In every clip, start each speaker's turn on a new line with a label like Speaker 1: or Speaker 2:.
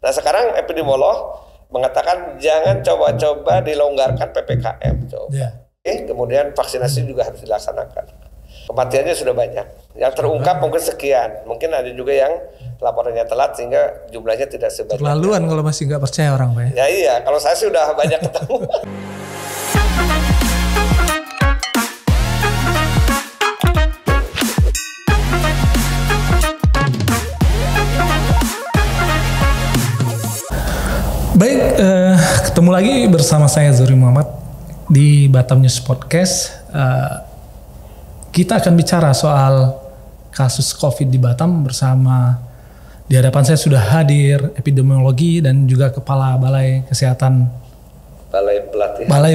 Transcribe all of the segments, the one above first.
Speaker 1: Nah sekarang epidemiolog mengatakan jangan coba-coba dilonggarkan PPKM. Kemudian vaksinasi juga harus dilaksanakan. Kematiannya sudah banyak. Yang terungkap mungkin sekian. Mungkin ada juga yang laporannya telat sehingga jumlahnya tidak sebanyak.
Speaker 2: Terlaluan kalau masih nggak percaya orang, Pak.
Speaker 1: Ya iya, kalau saya sih udah banyak ketemu.
Speaker 2: Baik, ketemu lagi bersama saya Zohri Muhammad di Batam News Podcast. Kita akan bicara soal kasus COVID di Batam bersama, di hadapan saya sudah hadir epidemiologi dan juga Kepala Balai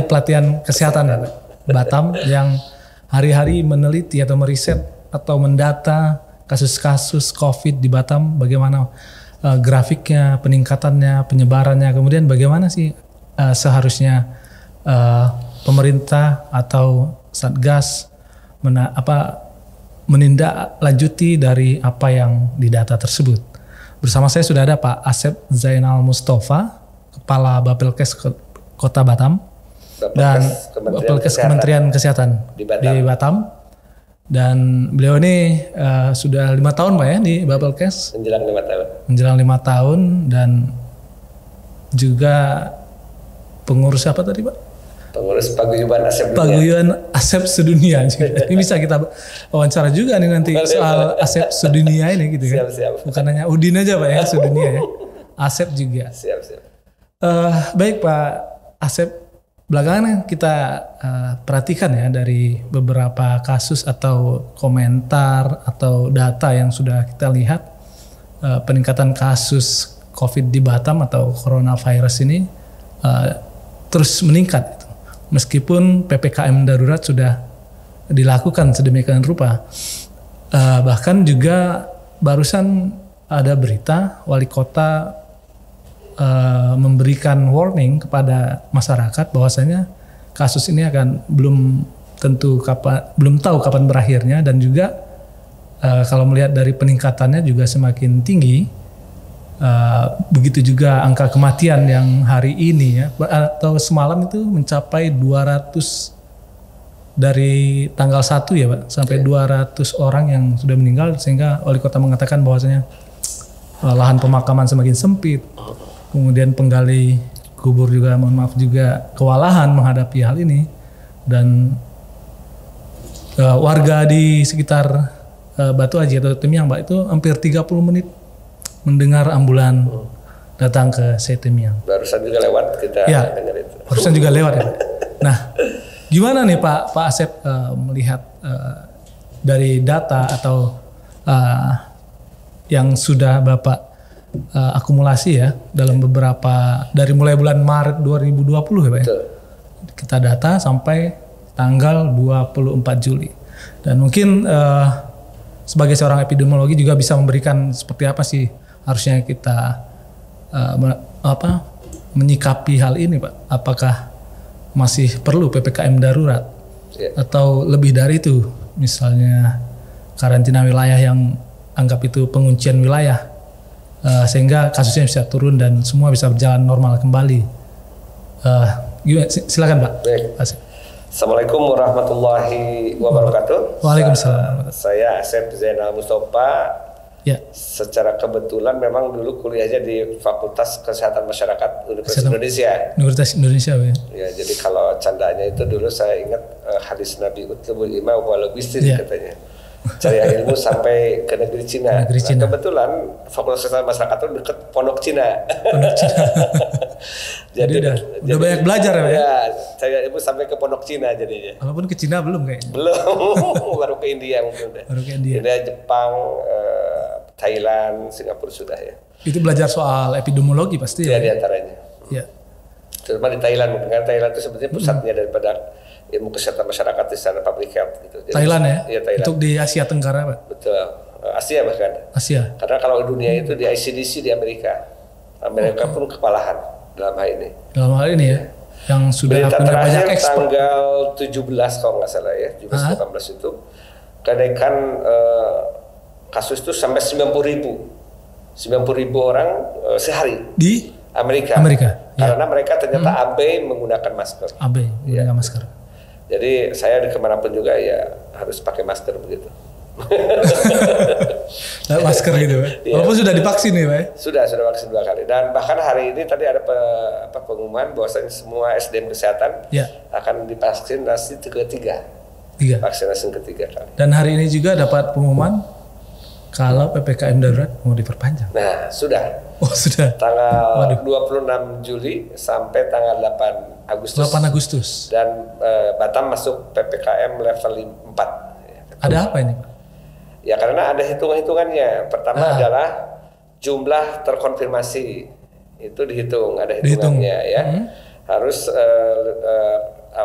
Speaker 2: Pelatihan Kesehatan Batam yang hari-hari meneliti atau meriset atau mendata kasus-kasus COVID di Batam, bagaimana grafiknya, peningkatannya, penyebarannya, kemudian bagaimana sih seharusnya pemerintah atau Satgas menindaklanjuti dari apa yang didata tersebut. Bersama saya sudah ada Pak Asep Zainal Mustafa, Kepala Bapelkes Kota Batam dan Bapelkes Kementerian Kesehatan di Batam. Dan beliau ini sudah 5 tahun Pak ya di Bapelkes. Menjelang 5 tahun dan juga pengurus apa tadi Pak?
Speaker 1: Pengurus Paguyuban Asep Dunia.
Speaker 2: Paguyuban Asep Sedunia. Ini bisa kita wawancara juga nih nanti soal Asep Sedunia ini gitu kan. Siap. Bukan hanya Udin aja Pak ya, Sedunia ya. Asep juga.
Speaker 1: Siap.
Speaker 2: Baik Pak Asep, belakangan kita perhatikan ya dari beberapa kasus atau komentar atau data yang sudah kita lihat, peningkatan kasus COVID di Batam atau coronavirus ini terus meningkat. Meskipun PPKM darurat sudah dilakukan sedemikian rupa. Bahkan juga barusan ada berita wali kota memberikan warning kepada masyarakat bahwasanya kasus ini akan belum tahu kapan berakhirnya, dan juga kalau melihat dari peningkatannya juga semakin tinggi. Begitu juga angka kematian yang hari ini ya atau semalam itu mencapai 200 dari tanggal 1 ya Pak sampai 200 orang yang sudah meninggal, sehingga wali kota mengatakan bahwasanya lahan pemakaman semakin sempit. Kemudian penggali kubur juga juga kewalahan menghadapi hal ini, dan warga di sekitar Batu Aji atau Temiang Pak itu hampir 30 menit mendengar ambulan datang ke Temiang.
Speaker 1: Barusan juga lewat kita dengar itu.
Speaker 2: Barusan juga lewat ya. Nah, gimana nih Pak Asep melihat dari data atau yang sudah Bapak akumulasi ya dalam beberapa dari mulai bulan Maret 2020 ya Pak ya. Kita data sampai tanggal 24 Juli. Dan mungkin sebagai seorang epidemiologi juga bisa memberikan seperti apa sih harusnya kita menyikapi hal ini Pak. Apakah masih perlu PPKM darurat atau lebih dari itu, misalnya karantina wilayah yang anggap itu penguncian wilayah, sehingga kasusnya bisa turun dan semua bisa berjalan normal kembali. Silakan Pak.
Speaker 1: Assalamualaikum warahmatullahi wabarakatuh.
Speaker 2: Waalaikumsalam.
Speaker 1: Saya Asep Zainal Mustafa.
Speaker 2: Ya.
Speaker 1: Secara kebetulan memang dulu kuliahnya di Fakultas Kesehatan Masyarakat Universitas Indonesia.
Speaker 2: Universitas Indonesia ya.
Speaker 1: Ya, jadi kalau candanya itu dulu saya ingat hadis Nabi utlubul ilma wa lugistin katanya. Cari ilmu sampai ke negeri Cina. Nah, kebetulan Fakultas Kesehatan Masyarakat itu dekat Pondok Cina.
Speaker 2: jadi udah banyak belajar ya Pak ya?
Speaker 1: Cari ilmu sampai ke Pondok Cina jadinya.
Speaker 2: Walaupun ke Cina belum kayaknya.
Speaker 1: Belum, baru ke India mungkin udah.
Speaker 2: Baru ke India.
Speaker 1: Jepang, Thailand, Singapura sudah ya.
Speaker 2: Itu belajar soal epidemiologi pasti ya?
Speaker 1: Di antaranya.
Speaker 2: Ya.
Speaker 1: Terutama di Thailand mungkin, karena Thailand itu sebetulnya pusatnya daripada ilmu kesehatan masyarakat di sana, public health gitu. Jadi,
Speaker 2: Thailand ya?
Speaker 1: Iya, Thailand.
Speaker 2: Untuk di Asia Tenggara Pak?
Speaker 1: Betul, Asia bahkan.
Speaker 2: Asia.
Speaker 1: Karena kalau dunia itu di ICDC di Amerika. Amerika pun kewalahan dalam hal ini.
Speaker 2: Dalam hal ini ya? Yang sudah
Speaker 1: berita
Speaker 2: punya banyak
Speaker 1: terakhir
Speaker 2: ekspor.
Speaker 1: Tanggal 17 kalau nggak salah ya, 17-18 itu kenaikan kasus itu sampai 90.000 orang sehari
Speaker 2: di
Speaker 1: Amerika. Karena mereka ternyata abai menggunakan masker.
Speaker 2: Abai menggunakan masker.
Speaker 1: Jadi saya kemanapun juga ya harus pakai masker begitu.
Speaker 2: Masker gitu, Pak. Walaupun sudah divaksin nih, Pak.
Speaker 1: Sudah vaksin 2 kali. Dan bahkan hari ini tadi ada pengumuman bahwasanya semua SDM kesehatan akan divaksinasi ketiga. Vaksinasi ketiga kali.
Speaker 2: Dan hari ini juga dapat pengumuman kalau PPKM darurat mau diperpanjang.
Speaker 1: Nah, sudah.
Speaker 2: Oh, sudah.
Speaker 1: Tanggal 26 Juli sampai tanggal 8 Agustus.
Speaker 2: 8 Agustus.
Speaker 1: Dan Batam masuk PPKM level 4.
Speaker 2: Ada apa ini, Pak?
Speaker 1: Ya karena ada hitung-hitungannya. Pertama adalah jumlah terkonfirmasi. Itu dihitung, ada hitungannya ya. Harus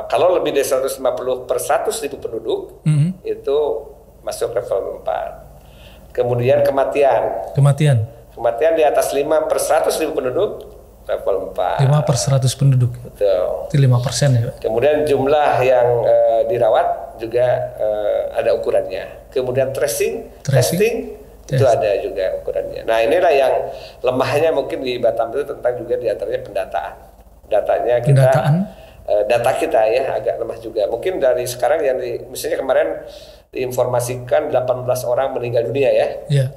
Speaker 1: kalau lebih dari 150 per 100.000 penduduk itu masuk level 4. Kemudian Kematian di atas 5 per 100.000 penduduk level 4.
Speaker 2: 5 per 100 penduduk.
Speaker 1: Betul.
Speaker 2: Itu 5% ya, Pak.
Speaker 1: Kemudian jumlah yang dirawat juga ada ukurannya. Kemudian testing itu ada juga ukurannya. Nah inilah yang lemahnya mungkin di Batam itu tentang juga diantaranya pendataan. Data kita ya agak lemah juga. Mungkin dari sekarang yang misalnya kemarin diinformasikan 18 orang meninggal dunia ya.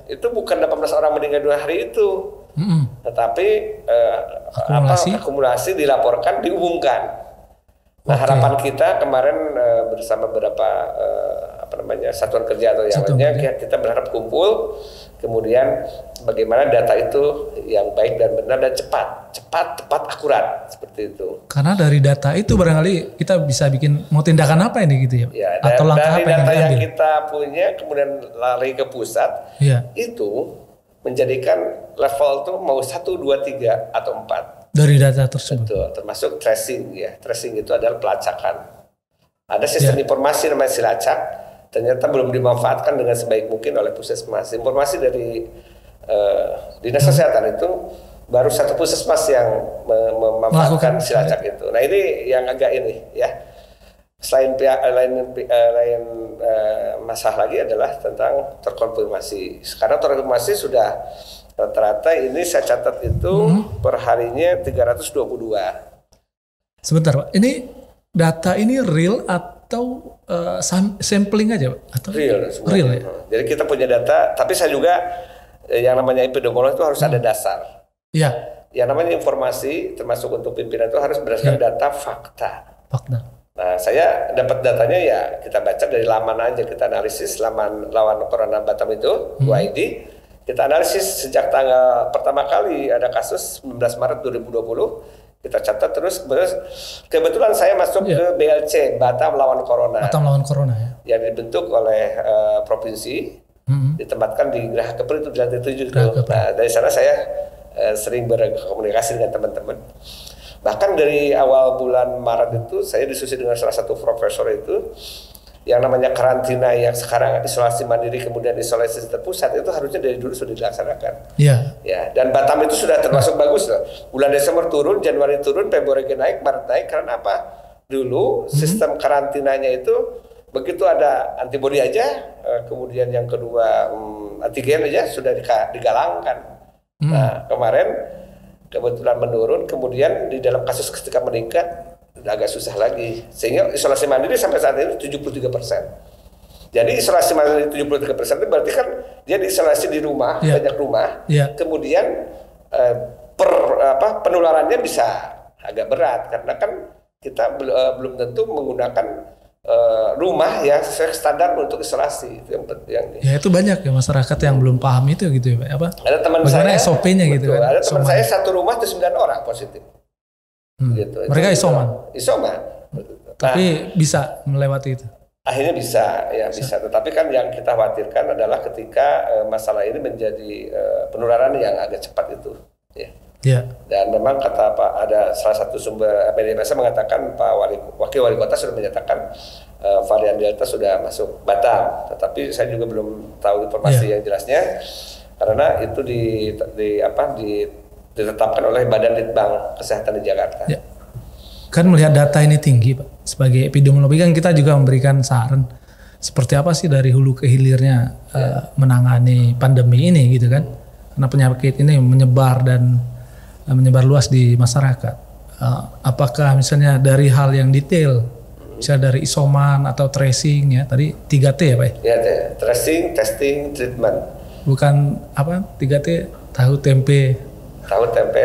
Speaker 1: Itu bukan 18 orang meninggal dunia hari itu. Tetapi akumulasi dilaporkan, diumumkan. Nah harapan kita kemarin bersama beberapa satuan kerja atau yang lainnya kita berharap kumpul, kemudian bagaimana data itu yang baik dan benar dan cepat, tepat, akurat seperti itu.
Speaker 2: Karena dari data itu barangkali kita bisa bikin mau tindakan apa ini gitu ya?
Speaker 1: Atau langkah apa yang diambil? Kita punya kemudian lari ke pusat, itu menjadikan level itu mau 1, 2, 3 atau 4.
Speaker 2: Dari data tersebut.
Speaker 1: Betul, termasuk tracing ya. Tracing itu adalah pelacakan. Ada sistem informasi namanya Silacak, ternyata belum dimanfaatkan dengan sebaik mungkin oleh puskesmas. Informasi dari Dinas Kesehatan itu baru 1 puskesmas yang memanfaatkan Silacak itu. Nah ini yang agak ini ya. Selain lain masalah lagi adalah tentang terkonfirmasi. Sekarang terkonfirmasi sudah rata-rata ini saya catat itu per harinya 322.
Speaker 2: Sebentar Pak, ini data ini real atau sampling aja Pak? Atau
Speaker 1: real
Speaker 2: ya?
Speaker 1: Jadi kita punya data, tapi saya juga yang namanya epidemiologi itu harus ada dasar.
Speaker 2: Iya.
Speaker 1: Yang namanya informasi termasuk untuk pimpinan itu harus berdasarkan data fakta. Nah saya dapat datanya ya kita baca dari laman aja, kita analisis laman lawan corona Batam itu, UID. Kita analisis sejak tanggal pertama kali ada kasus 19 Maret 2020, kita catat terus kebetulan saya masuk ke BLC, Batam Lawan Corona.
Speaker 2: Batam Lawan Corona ya. Yang
Speaker 1: dibentuk oleh provinsi, ditempatkan di Geraha Kepri itu di lantai 7 itu. Nah dari sana saya sering berkomunikasi dengan teman-teman. Bahkan dari awal bulan Maret itu saya diskusi dengan salah satu profesor itu, yang namanya karantina yang sekarang isolasi mandiri kemudian isolasi terpusat itu harusnya dari dulu sudah dilaksanakan. Ya, dan Batam itu sudah termasuk bagus loh. Bulan Desember turun, Januari turun, Februari naik, Maret naik. Karena apa? Dulu sistem karantinanya itu begitu ada antibodi aja, kemudian yang kedua antigen aja sudah digalangkan. Nah kemarin kebetulan menurun, kemudian di dalam kasus ketika meningkat agak susah lagi, sehingga isolasi mandiri sampai saat ini 73%. Jadi isolasi mandiri 73% itu berarti kan dia diisolasi di rumah, banyak rumah, kemudian penularannya bisa agak berat karena kan kita belum tentu menggunakan rumah yang sesuai standar untuk isolasi. Itu yang
Speaker 2: ya itu banyak ya masyarakat yang belum paham itu gitu ya Pak.
Speaker 1: Ada teman
Speaker 2: bagaimana
Speaker 1: saya
Speaker 2: SOP-nya gitu kan.
Speaker 1: Ada teman saya satu rumah itu 9 orang positif. Gitu.
Speaker 2: Mereka isoman. Tapi bisa melewati itu.
Speaker 1: Akhirnya bisa. Tetapi kan yang kita khawatirkan adalah ketika masalah ini menjadi penularan yang agak cepat itu. Dan memang kata Pak, ada salah satu sumber media massa mengatakan Wakil Wali Kota sudah menyatakan varian Delta sudah masuk Batam. Tetapi saya juga belum tahu informasi yang jelasnya karena itu ditetapkan oleh Badan Litbang Kesehatan di Jakarta.
Speaker 2: Kan melihat data ini tinggi Pak, sebagai epidemiologi kan kita juga memberikan saran seperti apa sih dari hulu ke hilirnya menangani pandemi ini gitu kan. karena penyakit ini menyebar dan menyebar luas di masyarakat. Apakah misalnya dari hal yang detail, misalnya dari isoman atau tracing ya, tadi 3T ya Pak?
Speaker 1: Ya, tracing, testing, treatment.
Speaker 2: Bukan apa 3T, tahu tempe.
Speaker 1: Tahu tempe,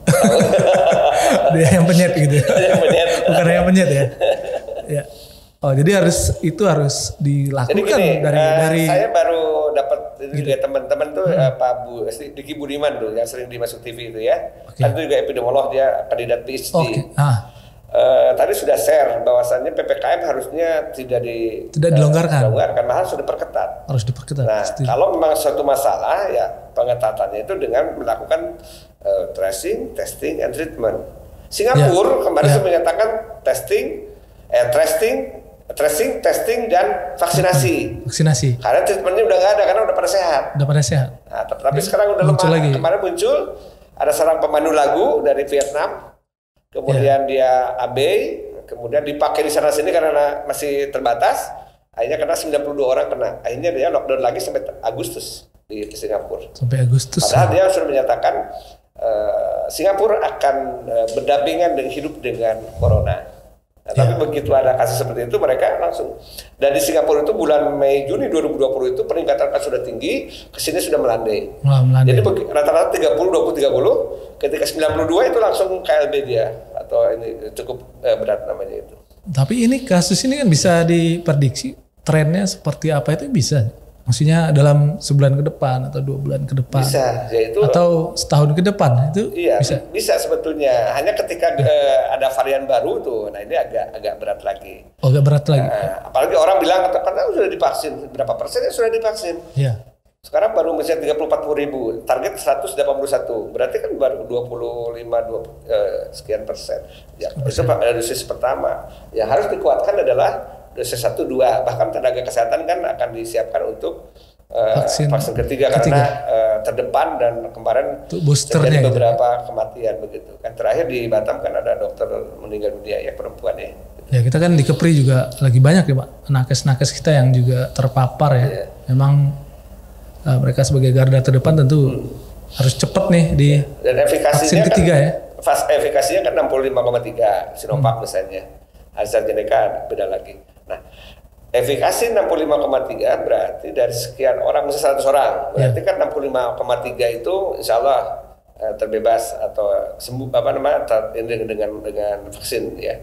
Speaker 1: tahu.
Speaker 2: Dia yang penyet gitu.
Speaker 1: Yang penyet.
Speaker 2: Bukan yang penyet ya. Ya. Oh, jadi itu harus dilakukan.
Speaker 1: Jadi gini,
Speaker 2: dari
Speaker 1: saya baru dapat gitu. Juga teman-teman tuh Pak Diki Budiman tuh yang sering dimasuk TV itu ya. Kan itu juga epidemiolog, dia kandidat PhD. Tadi sudah share bahwasannya PPKM harusnya tidak dilonggarkan, malah sudah diperketat.
Speaker 2: Harus diperketat.
Speaker 1: Nah, kalau memang suatu masalah ya pengetatannya itu dengan melakukan tracing, testing, and treatment. Singapura kemarin sudah menyatakan tracing, testing, dan vaksinasi. Karena treatmentnya udah nggak ada karena udah pada sehat. Nah, tapi sekarang udah lemah. Lagi. Kemarin muncul ada seorang pemandu lagu dari Vietnam. Kemudian dia abai, kemudian dipakai di sana sini karena masih terbatas. Akhirnya kena 92 orang kena. Akhirnya dia lockdown lagi sampai Agustus di Singapura.
Speaker 2: Sampai Agustus.
Speaker 1: Padahal dia sudah menyatakan Singapura akan berdampingan dan hidup dengan corona. Nah, tapi begitu ada kasus seperti itu mereka langsung. Dan di Singapura itu bulan Mei Juni 2020 itu peningkatan kasus sudah tinggi, kesini sudah melandai. Jadi rata-rata 30, 20, 30, ketika 92 itu langsung KLB dia atau ini cukup berat namanya itu.
Speaker 2: Tapi ini kasus ini kan bisa diprediksi trennya seperti apa itu bisa. Maksudnya dalam sebulan ke depan atau 2 bulan ke depan.
Speaker 1: Bisa, yaitu
Speaker 2: atau setahun ke depan itu
Speaker 1: bisa sebetulnya. Hanya ketika ada varian baru tuh, nah ini agak berat lagi.
Speaker 2: Oh, agak berat lagi.
Speaker 1: Apalagi orang bilang karena sudah divaksin, berapa persen sudah divaksin?
Speaker 2: Iya.
Speaker 1: Sekarang baru misalnya 30-40 ribu, target 181, berarti kan baru 25 sekian persen. Ya, itu pada dosis pertama. Yang harus dikuatkan adalah dosis 1, 2, bahkan tenaga kesehatan kan akan disiapkan untuk vaksin ketiga karena terdepan dan kemarin terjadi beberapa kematian begitu. Kan terakhir di Batam kan ada dokter meninggal dunia ya perempuan ya.
Speaker 2: Ya kita kan di Kepri juga lagi banyak ya Pak, nakes-nakes kita yang juga terpapar ya. Memang mereka sebagai garda terdepan tentu harus cepat nih di
Speaker 1: dan efikasinya
Speaker 2: vaksin ketiga ya.
Speaker 1: Efikasinya kan 65,3 Sinovac misalnya. AstraZeneca beda lagi. Nah, efikasi 65,3 berarti dari sekian orang, misalnya 100 orang, berarti kan 65,3 itu insya Allah terbebas atau sembuh dengan vaksin ya.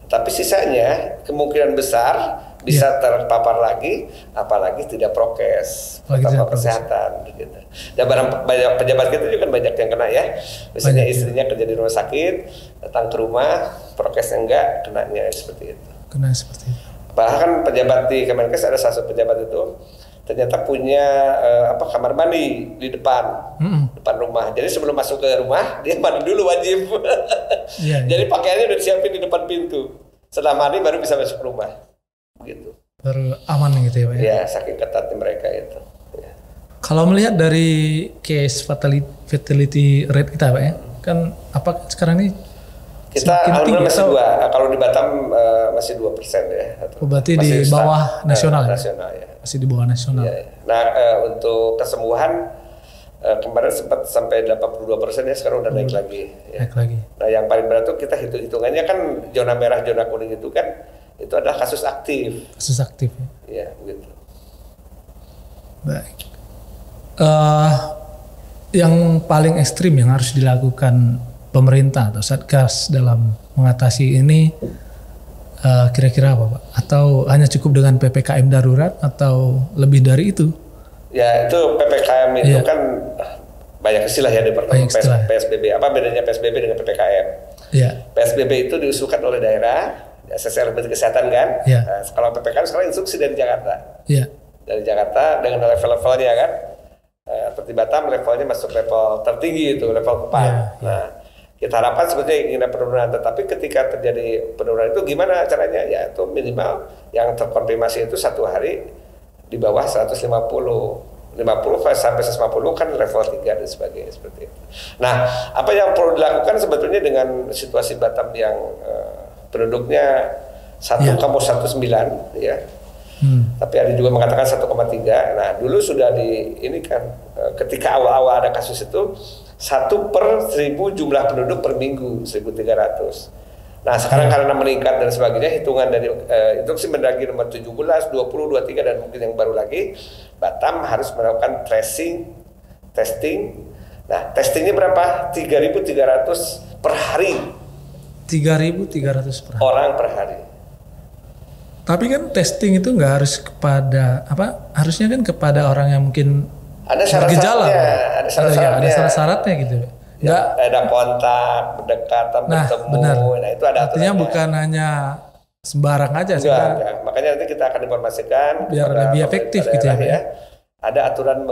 Speaker 1: Tapi sisanya kemungkinan besar bisa terpapar lagi, apalagi tidak prokes protokol kesehatan gitu. Dan banyak pejabat kita juga banyak yang kena ya. Misalnya istrinya kerja di rumah sakit, datang ke rumah, prokesnya enggak, kenanya seperti itu.
Speaker 2: Kena seperti itu.
Speaker 1: Bahkan pejabat di Kemenkes ada satu pejabat itu ternyata punya kamar mandi di depan rumah. Jadi sebelum masuk ke rumah dia mandi dulu wajib. Jadi pakaiannya udah disiapin di depan pintu. Setelah mandi baru bisa masuk rumah. Begitu.
Speaker 2: Baru aman gitu ya Pak ya?
Speaker 1: Ya, saking ketatnya mereka itu. Ya.
Speaker 2: Kalau melihat dari case fatality rate kita Pak ya, kan apa sekarang ini
Speaker 1: kita alhamdulillah masih 2. Kalau di Batam masih 2% ya.
Speaker 2: Berarti di bawah nasional ya?
Speaker 1: Nasional ya.
Speaker 2: Masih di bawah nasional.
Speaker 1: Ya. Nah untuk kesembuhan kemarin sempat sampai 82% ya, sekarang udah naik lagi. Ya.
Speaker 2: Naik lagi.
Speaker 1: Nah yang paling berat itu kita hitungannya kan zona merah, zona kuning itu kan itu adalah kasus aktif.
Speaker 2: Kasus aktif
Speaker 1: ya. Ya gitu.
Speaker 2: Baik. Yang paling ekstrim yang harus dilakukan pemerintah atau Satgas dalam mengatasi ini kira-kira apa Pak? Atau hanya cukup dengan PPKM darurat atau lebih dari itu?
Speaker 1: Ya itu PPKM itu kan banyak istilah ya di PSBB. Apa bedanya PSBB dengan PPKM? PSBB itu diusulkan oleh daerah, sesuai Menteri Kesehatan kan? Nah, kalau PPKM sekarang instruksi dari Jakarta. Dari Jakarta dengan level-levelnya kan? Seperti Batam levelnya masuk level tertinggi itu, level 4. Nah kita harapkan sebetulnya ingin ada penurunan, tetapi ketika terjadi penurunan itu gimana caranya? Ya itu minimal yang terkonfirmasi itu 1 hari di bawah 150 sampai 150 kan level 3 dan sebagainya seperti itu. Nah apa yang perlu dilakukan sebetulnya dengan situasi Batam yang penduduknya 1,19 ya, Tapi ada juga mengatakan 1,3. Nah dulu sudah ini kan ketika awal-awal ada kasus itu 1/1000 jumlah penduduk per minggu 1.300. Nah sekarang karena meningkat dan sebagainya, hitungan dari itu sih Mendagri nomor 17, 20, 23 dan mungkin yang baru lagi, Batam harus melakukan testing. Nah testingnya berapa? 3.300 per hari.
Speaker 2: 3.300 per hari.
Speaker 1: Orang per hari.
Speaker 2: Tapi kan testing itu nggak harus kepada harusnya kan kepada orang yang mungkin
Speaker 1: ada syarat-syaratnya,
Speaker 2: ada syarat-syaratnya gitu.
Speaker 1: Nggak ada kontak, berdekatan, bertemu.
Speaker 2: Benar.
Speaker 1: Nah itu ada
Speaker 2: artinya bukan hanya sembarang aja.
Speaker 1: Enggak. Makanya nanti kita akan informasikan
Speaker 2: biar lebih efektif gitu ya.
Speaker 1: Ada aturan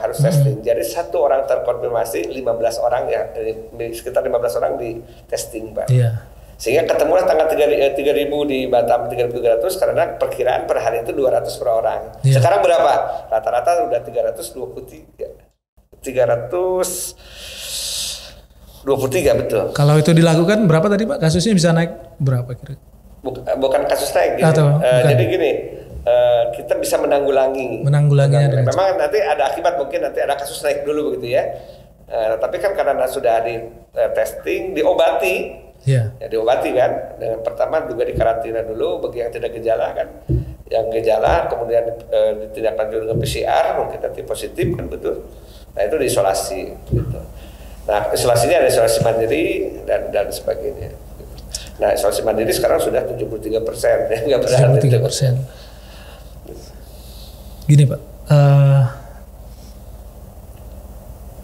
Speaker 1: harus testing. Jadi satu orang terkonfirmasi, 15 orang ya, sekitar 15 orang di testing, Pak.
Speaker 2: Iya.
Speaker 1: Sehingga ketemulah tanggal 3.000 di Batam 3.300 karena perkiraan per hari itu 200 per orang. Iya. Sekarang berapa? Rata-rata udah 323 betul.
Speaker 2: Kalau itu dilakukan berapa tadi Pak? Kasusnya bisa naik berapa kira?
Speaker 1: Bukan kasus naik gitu. Jadi gini, kita bisa menanggulanginya. Memang nanti ada akibat, mungkin nanti ada kasus naik dulu begitu ya. Tapi kan karena sudah di testing, diobati. Ya diobati kan. Dengan pertama juga dikarantina dulu bagi yang tidak gejala kan. Yang gejala kemudian ditindaklanjuti dengan PCR, mungkin nanti positif kan betul. Nah itu diisolasi gitu. Nah isolasinya ada isolasi mandiri dan sebagainya. Nah isolasi mandiri sekarang sudah 73%, ya nggak berarti
Speaker 2: 73%. Gini Pak,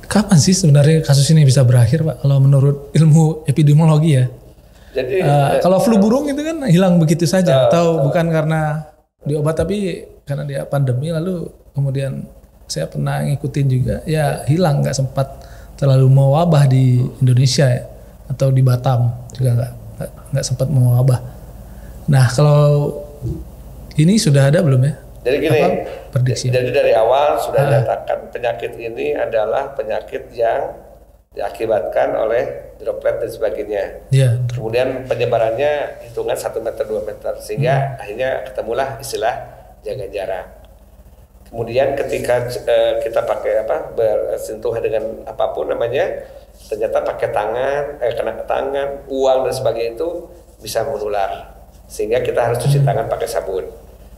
Speaker 2: kapan sih sebenarnya kasus ini bisa berakhir Pak? Kalau menurut ilmu epidemiologi ya. Jadi kalau flu burung itu kan hilang begitu saja, atau bukan karena diobat tapi karena dia pandemi lalu kemudian saya pernah ngikutin juga ya hilang, nggak sempat terlalu mewabah di Indonesia ya, atau di Batam juga nggak sempat mewabah. Nah kalau ini sudah ada belum ya?
Speaker 1: Jadi gini,
Speaker 2: prediksi.
Speaker 1: Jadi dari awal sudah dinyatakan penyakit ini adalah penyakit yang diakibatkan oleh droplet dan sebagainya.
Speaker 2: Ya.
Speaker 1: Kemudian penyebarannya hitungan 1 meter 2 meter sehingga akhirnya ketemulah istilah jaga jarak. Kemudian ketika kita pakai bersentuhan dengan apapun namanya, ternyata pakai tangan, kena tangan, uang dan sebagainya itu bisa menular. Sehingga kita harus cuci tangan pakai sabun.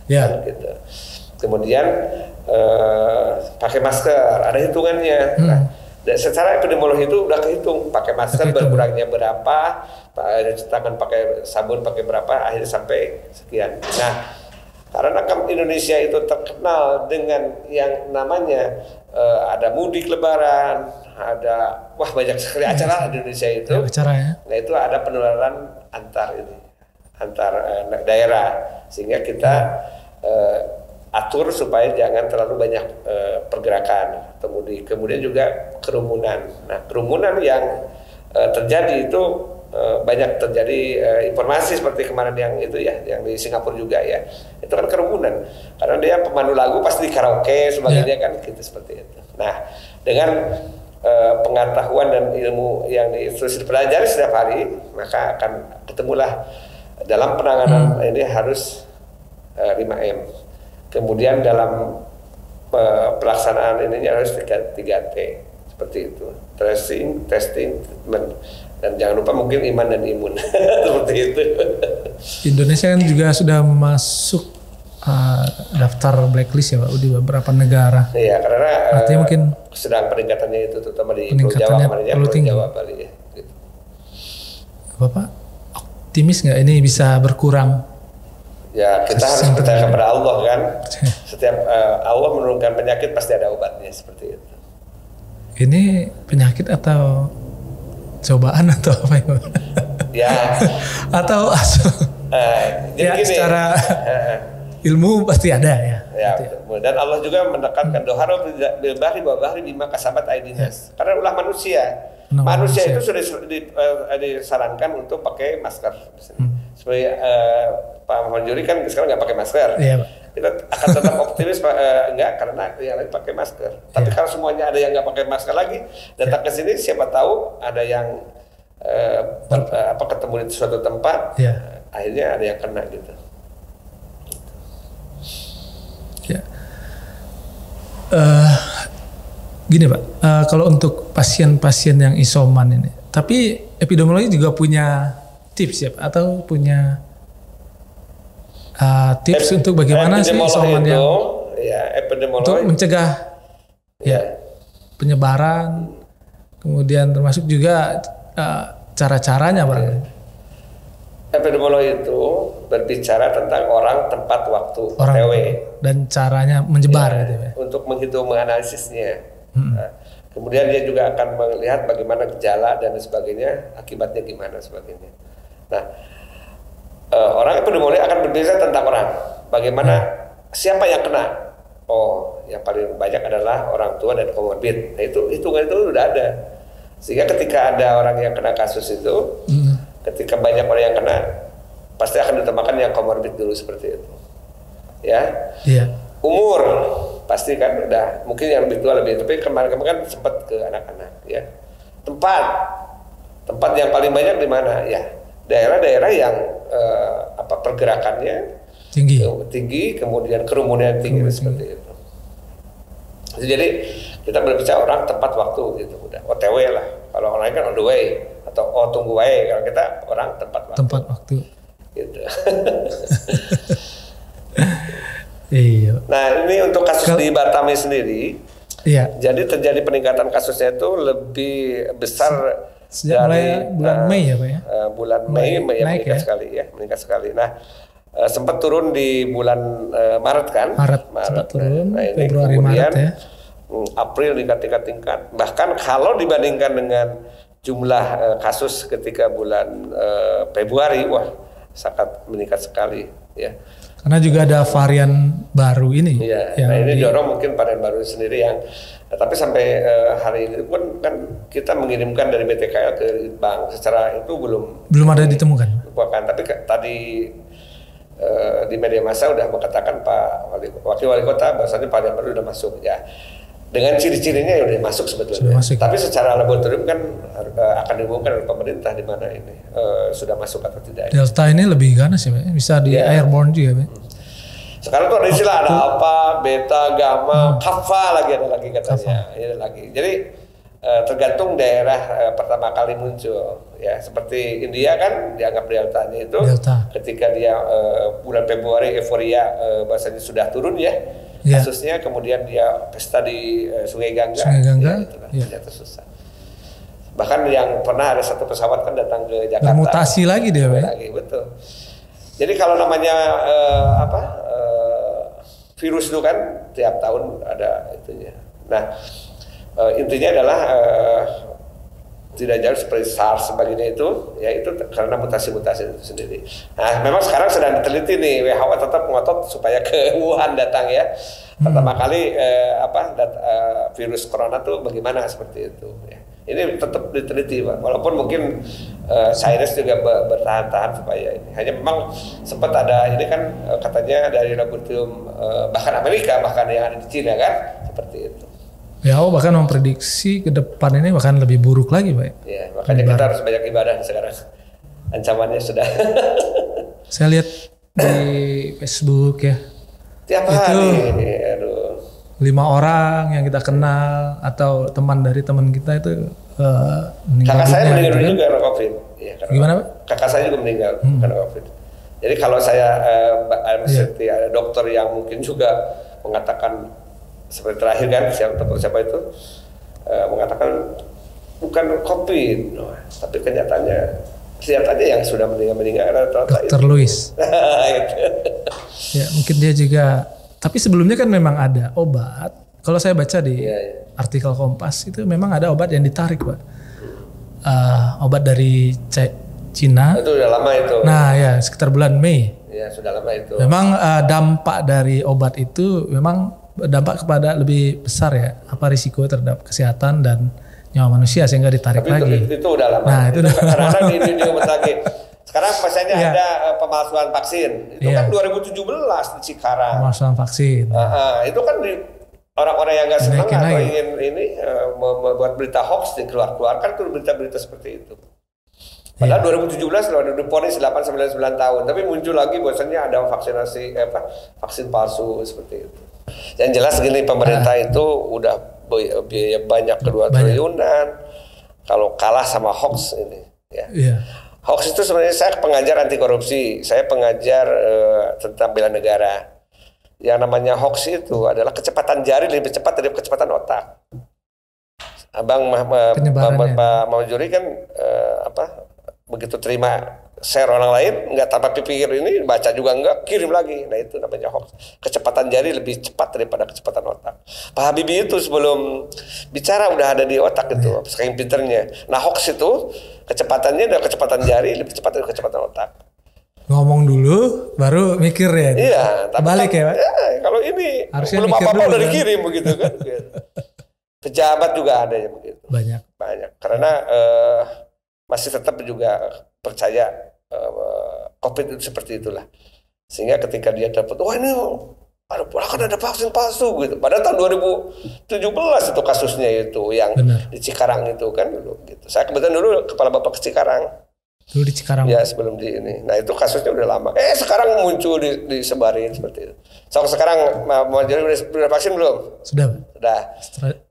Speaker 2: Ya.
Speaker 1: Kan, gitu. Kemudian pakai masker, ada hitungannya. Nah, secara epidemiologi itu udah kehitung, pakai masker berkurangnya berapa, cuci tangan pakai sabun pakai berapa, akhirnya sampai sekian. Nah, karena Indonesia itu terkenal dengan yang namanya ada mudik lebaran, ada banyak sekali acara di Indonesia itu. Nah itu ada penularan antar daerah, sehingga kita atur supaya jangan terlalu banyak pergerakan, kemudian juga kerumunan. Nah kerumunan yang terjadi itu banyak terjadi informasi seperti kemarin yang itu ya, yang di Singapura juga ya, itu kan kerumunan karena dia pemandu lagu pasti di karaoke sebagainya kan gitu seperti itu. Nah dengan pengetahuan dan ilmu yang terus dipelajari setiap hari, maka akan ketemulah dalam penanganan ini harus 5M. Kemudian dalam pelaksanaan ini harus 3T seperti itu, tracing, testing, treatment. Dan jangan lupa mungkin iman dan imun seperti itu.
Speaker 2: Indonesia kan juga sudah masuk daftar blacklist ya Pak di beberapa negara.
Speaker 1: Iya karena
Speaker 2: artinya mungkin
Speaker 1: sedang peningkatannya itu terutama di Pulau Jawa kemarin ya, Pulau Jawa Bali ya. Gitu.
Speaker 2: Bapak optimis nggak ini bisa berkurang?
Speaker 1: Ya kita harus percaya kepada Allah kan. Setiap Allah menurunkan penyakit pasti ada obatnya seperti itu.
Speaker 2: Ini penyakit atau cobaan atau apa
Speaker 1: ya?
Speaker 2: Atau ya gini, secara ilmu pasti ada ya.
Speaker 1: Dan Allah juga menekankan doharo bil bahri wa bahri bima kasabat aydinas. Karena ulah manusia. Manusia itu sudah disarankan untuk pakai masker. Sebagai Pak Manjuri kan sekarang nggak pakai masker. Iya, kita akan tetap optimis enggak karena yang lain pakai masker. Tapi kalau semuanya ada yang nggak pakai masker lagi, datang ke sini siapa tahu ada yang ketemu di suatu tempat, akhirnya ada yang kena gitu.
Speaker 2: Eh, Gini Pak, kalau untuk pasien-pasien yang isoman ini, tapi epidemiologi juga punya tips ya Pak, atau punya tips untuk bagaimana sih isoman yang untuk mencegah penyebaran, kemudian termasuk juga cara-caranya Pak.
Speaker 1: Epidemiologi itu berbicara tentang orang, tempat, waktu, OTW,
Speaker 2: dan caranya menyebar gitu ya.
Speaker 1: Untuk menghitung, menganalisisnya. Nah, kemudian dia juga akan melihat bagaimana gejala dan sebagainya, akibatnya gimana sebagainya. Nah, orang epidemiologi akan berbicara tentang orang, bagaimana siapa yang kena. Oh, yang paling banyak adalah orang tua dan komorbid. Nah, itu hitungan itu sudah ada. Sehingga ketika ada orang yang kena kasus itu, ketika banyak orang yang kena, pasti akan ditambahkan yang komorbid dulu seperti itu. Ya. Umur pasti kan udah, mungkin yang lebih tua lebih, tapi kemarin kan sempat ke anak-anak ya. Tempat yang paling banyak di mana ya, daerah-daerah yang pergerakannya tinggi, kemudian kerumunan tinggi seperti itu. Jadi kita berbicara orang, tempat, waktu gitu, udah OTW lah. Kalau orang lain kan on the way atau tunggu way, kalau kita orang, tempat, waktu gitu.
Speaker 2: Iya.
Speaker 1: Nah, ini untuk kasus di Batam sendiri. Iya. Jadi terjadi peningkatan kasusnya itu lebih besar
Speaker 2: sejak mulai bulan Mei ya Pak ya.
Speaker 1: Bulan Mei meningkat sekali. Nah, sempat turun di bulan Maret kan? Maret sempat turun. Nah, ini Februari, kemudian Maret ya. April tingkat. Bahkan kalau dibandingkan dengan jumlah kasus ketika bulan Februari, wah sangat meningkat sekali ya.
Speaker 2: Karena juga ada varian baru ini.
Speaker 1: Iya. Nah, ini dorong mungkin varian baru sendiri yang, tapi sampai hari ini pun kan kita mengirimkan dari BTKL ke bank secara itu belum
Speaker 2: ada ditemukan.
Speaker 1: Bukan, tapi tadi di media massa udah mengatakan Pak Wakil Wali Kota bahwasanya varian baru udah masuk ya. Dengan ciri-cirinya udah masuk sebetulnya. Tapi secara laboratorium kan akan diumumkan oleh pemerintah di mana ini sudah masuk atau tidak.
Speaker 2: Delta ini lebih ganas ya Pak? Bisa di airborne juga Pak?
Speaker 1: Sekarang tuh ada istilah, ada apa, beta, gamma, kappa lagi ada lagi katanya. Ini lagi. Jadi tergantung daerah pertama kali muncul. Ya seperti India kan dianggap deltanya itu ketika dia bulan Februari euforia bahasanya sudah turun ya. Kasusnya, kemudian dia pesta di Sungai Gangga, ternyata susah. Bahkan yang pernah ada satu pesawat kan datang ke Jakarta.
Speaker 2: Bermutasi lagi dia,
Speaker 1: betul. Jadi kalau namanya virus itu kan tiap tahun ada itunya. Nah, intinya adalah tidak jauh seperti SARS sebagainya itu, ya itu karena mutasi-mutasi itu sendiri. Nah, memang sekarang sedang diteliti nih, WHO tetap ngotot supaya ke Wuhan datang ya. Pertama kali virus corona tuh bagaimana seperti itu. Ya. Ini tetap diteliti Pak, walaupun mungkin sains juga bertahan-tahan supaya ini. Hanya memang sempat ada ini kan katanya dari laboratorium bahkan Amerika, bahkan yang ada di Cina kan seperti itu.
Speaker 2: WHO bahkan memprediksi ke depan ini bahkan lebih buruk lagi Pak.
Speaker 1: Ya, makanya kita harus banyak ibadah sekarang. Ancamannya sudah.
Speaker 2: Saya lihat di Facebook ya.
Speaker 1: Tiap hari.
Speaker 2: 5 orang yang kita kenal atau teman dari teman kita itu meninggal.
Speaker 1: Kakak saya meninggal juga karena COVID. Ya,
Speaker 2: gimana Pak?
Speaker 1: Kakak saya juga meninggal karena COVID. Jadi kalau saya seperti ada dokter yang mungkin juga mengatakan seperti terakhir kan siapa itu mengatakan bukan COVID, tapi kenyataannya yang sudah meninggal
Speaker 2: Dr. Louis. Ya mungkin dia juga, tapi sebelumnya kan memang ada obat. Kalau saya baca di artikel Kompas itu memang ada obat yang ditarik Pak. Obat dari Cina.
Speaker 1: Itu udah lama itu.
Speaker 2: Nah ya sekitar bulan Mei.
Speaker 1: Ya sudah lama itu.
Speaker 2: Memang dampak dari obat itu memang dampak kepada lebih besar ya, apa risiko terhadap kesehatan dan nyawa manusia sehingga ditarik lagi.
Speaker 1: Itu udah lama.
Speaker 2: Nah, itu udah
Speaker 1: karena di rumah sakit. Sekarang pasiennya ada pemalsuan vaksin. Itu kan 2017 di Cikarang.
Speaker 2: Pemalsuan vaksin.
Speaker 1: Itu kan orang-orang yang nggak senang atau ingin membuat berita hoax dikeluarkan tuh berita-berita seperti itu. Padahal 2017 loh diponis 8-9 tahun, tapi muncul lagi bahwasannya ada vaksin palsu seperti itu. Yang jelas gini, pemerintah itu udah biaya banyak, 2 triliunan. Kalau kalah sama hoax ini, ya. Hoax itu sebenarnya saya pengajar anti korupsi, saya pengajar tentang bela negara. Yang namanya hoax itu adalah kecepatan jari lebih cepat dari kecepatan otak. Abang Pak Maujuri kan begitu terima share orang lain nggak tanpa pikir ini baca juga nggak, kirim lagi. Nah itu namanya hoax. Kecepatan jari lebih cepat daripada kecepatan otak. Pak Habibie itu sebelum bicara udah ada di otak itu, saking pinternya. Nah hoax itu kecepatannya udah kecepatan jari lebih cepat dari kecepatan otak.
Speaker 2: Ngomong dulu baru mikir ya.
Speaker 1: Iya, tapi
Speaker 2: balik
Speaker 1: kan,
Speaker 2: ya Pak.
Speaker 1: Kalau ini
Speaker 2: harusnya
Speaker 1: belum apa-apa udah
Speaker 2: kan?
Speaker 1: dikirim begitu kan. Pejabat juga ada yang begitu. Banyak. Karena masih tetap juga percaya COVID itu seperti itulah. Sehingga ketika dia dapat, wah ini akan ada vaksin palsu gitu. Pada tahun 2017 itu kasusnya itu yang di Cikarang itu kan dulu gitu. Saya kebetulan dulu kepala bapak ke Cikarang.
Speaker 2: Dulu di Cikarang.
Speaker 1: Ya sebelum di ini. Nah itu kasusnya udah lama. Sekarang muncul disebarin seperti itu. Sekarang mau jadi udah vaksin belum?
Speaker 2: Sudah.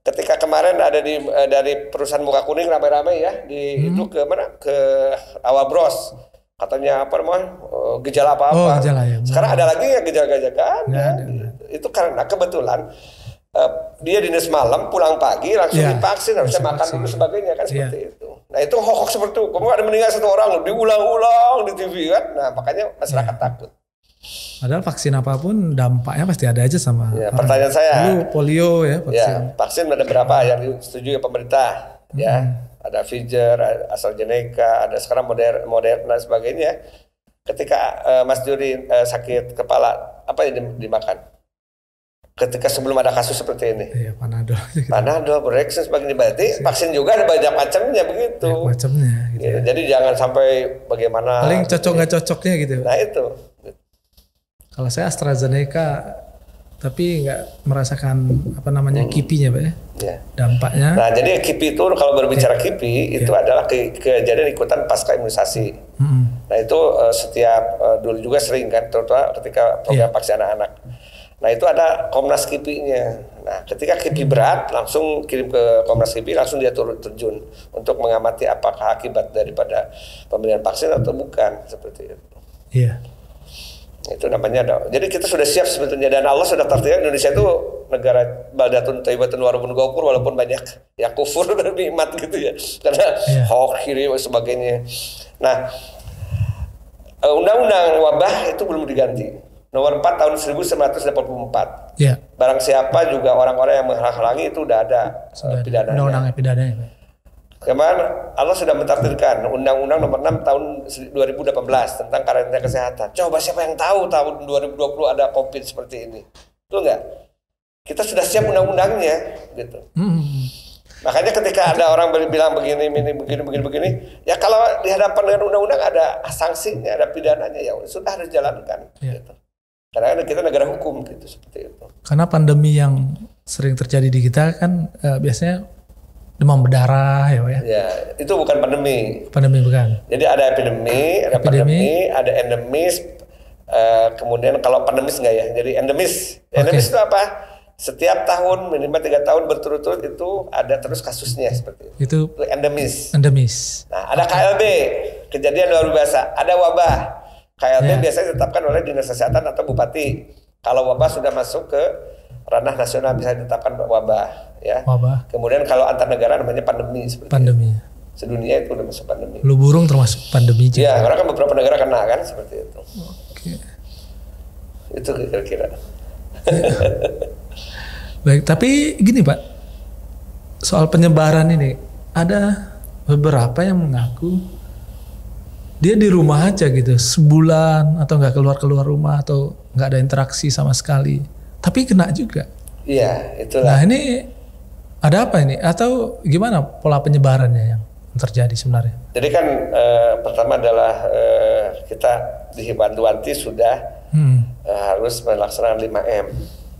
Speaker 1: Ketika kemarin ada dari perusahaan muka kuning ramai-ramai ya itu ke mana? Ke Awabros. Katanya apa namanya? Gejala apa-apa.
Speaker 2: Oh, gejala ya.
Speaker 1: Sekarang ada lagi ya gejala-gejala kan? Itu karena kebetulan dia dinas malam pulang pagi langsung divaksin, harusnya makan dulu sebagainya kan seperti itu. Nah itu hoax seperti itu. Kemudian ada meninggal 1 orang diulang-ulang di TV kan. Nah makanya masyarakat takut.
Speaker 2: Padahal vaksin apapun dampaknya pasti ada aja sama.
Speaker 1: Pertanyaan saya.
Speaker 2: Dulu polio ya vaksin.
Speaker 1: Vaksin ada berapa yang disetujui pemerintah? Ya, ada Pfizer, AstraZeneca, ada sekarang Moderna dan sebagainya. Ketika Mas Juri sakit kepala, apa yang dimakan? Ketika sebelum ada kasus seperti ini.
Speaker 2: Iya, Panadol.
Speaker 1: Panadol, Borexin sebagainya. Berarti vaksin juga ada banyak macamnya begitu.
Speaker 2: Banyak macamnya. Gitu ya.
Speaker 1: Jadi jangan sampai bagaimana.
Speaker 2: Paling cocok nggak cocoknya gitu.
Speaker 1: Nah itu.
Speaker 2: Kalau saya AstraZeneca, tapi nggak merasakan apa namanya kipinya Pak ya. Dampaknya. Nah
Speaker 1: jadi kipi itu kalau berbicara kipi itu adalah kejadian ikutan pasca imunisasi. Nah itu setiap dulu juga sering kan, terutama ketika program vaksin anak-anak. Nah itu ada Komnas KIPI-nya. Nah ketika KIPI berat langsung kirim ke Komnas KIPI, langsung dia turun terjun untuk mengamati apakah akibat daripada pemberian vaksin atau bukan seperti itu.
Speaker 2: Iya.
Speaker 1: Itu namanya ada. Jadi kita sudah siap sebetulnya, dan Allah sudah takdirkan Indonesia itu negara baldatun thayyibatun warabun ghafur, walaupun banyak yang kufur dan nikmat gitu ya. Karena hoax kiri dan sebagainya. Nah undang-undang wabah itu belum diganti. Nomor 4 tahun 1984.
Speaker 2: Ya.
Speaker 1: Barang siapa juga orang-orang yang menghalang-halangi itu udah ada pidananya.
Speaker 2: Undang-undang pidananya.
Speaker 1: Kemarin Allah sudah mentakdirkan Undang-Undang nomor 6 tahun 2018 tentang karantina kesehatan. Coba siapa yang tahu tahun 2020 ada COVID seperti ini? Betul nggak? Kita sudah siap undang-undangnya, gitu. Makanya ketika ada orang bilang begini, ya kalau di hadapan dengan undang-undang ada sanksinya, ada pidananya, ya sudah harus dijalankan. Gitu. Karena kita negara hukum gitu seperti itu.
Speaker 2: Karena pandemi yang sering terjadi di kita kan biasanya demam berdarah ya Pak ya.
Speaker 1: Ya, itu bukan pandemi.
Speaker 2: Pandemi bukan.
Speaker 1: Jadi ada epidemi, ada pandemi, ada endemis. Kemudian kalau pandemis enggak ya? Jadi endemis. Endemis itu apa? Setiap tahun minimal 3 tahun berturut-turut itu ada terus kasusnya seperti itu. Itu endemis.
Speaker 2: Endemis.
Speaker 1: Nah, ada KLB, kejadian luar biasa. Ada wabah. KLB biasanya ditetapkan oleh Dinas Kesehatan atau Bupati. Kalau wabah sudah masuk ke ranah nasional bisa ditetapkan wabah, ya.
Speaker 2: Wabah.
Speaker 1: Kemudian kalau antar negara namanya pandemi seperti
Speaker 2: pandemi.
Speaker 1: Itu. Sedunia itu udah masuk pandemi.
Speaker 2: Flu burung termasuk pandemi juga.
Speaker 1: Ya, karena kan beberapa negara kena kan seperti itu.
Speaker 2: Oke.
Speaker 1: Itu kira-kira.
Speaker 2: Baik, tapi gini Pak, soal penyebaran ini ada beberapa yang mengaku dia di rumah aja gitu sebulan atau nggak keluar rumah atau nggak ada interaksi sama sekali, tapi kena juga.
Speaker 1: Iya, itulah.
Speaker 2: Nah ini ada apa ini atau gimana pola penyebarannya yang terjadi sebenarnya?
Speaker 1: Jadi kan pertama adalah kita di Bantuanti sudah harus melaksanakan 5M.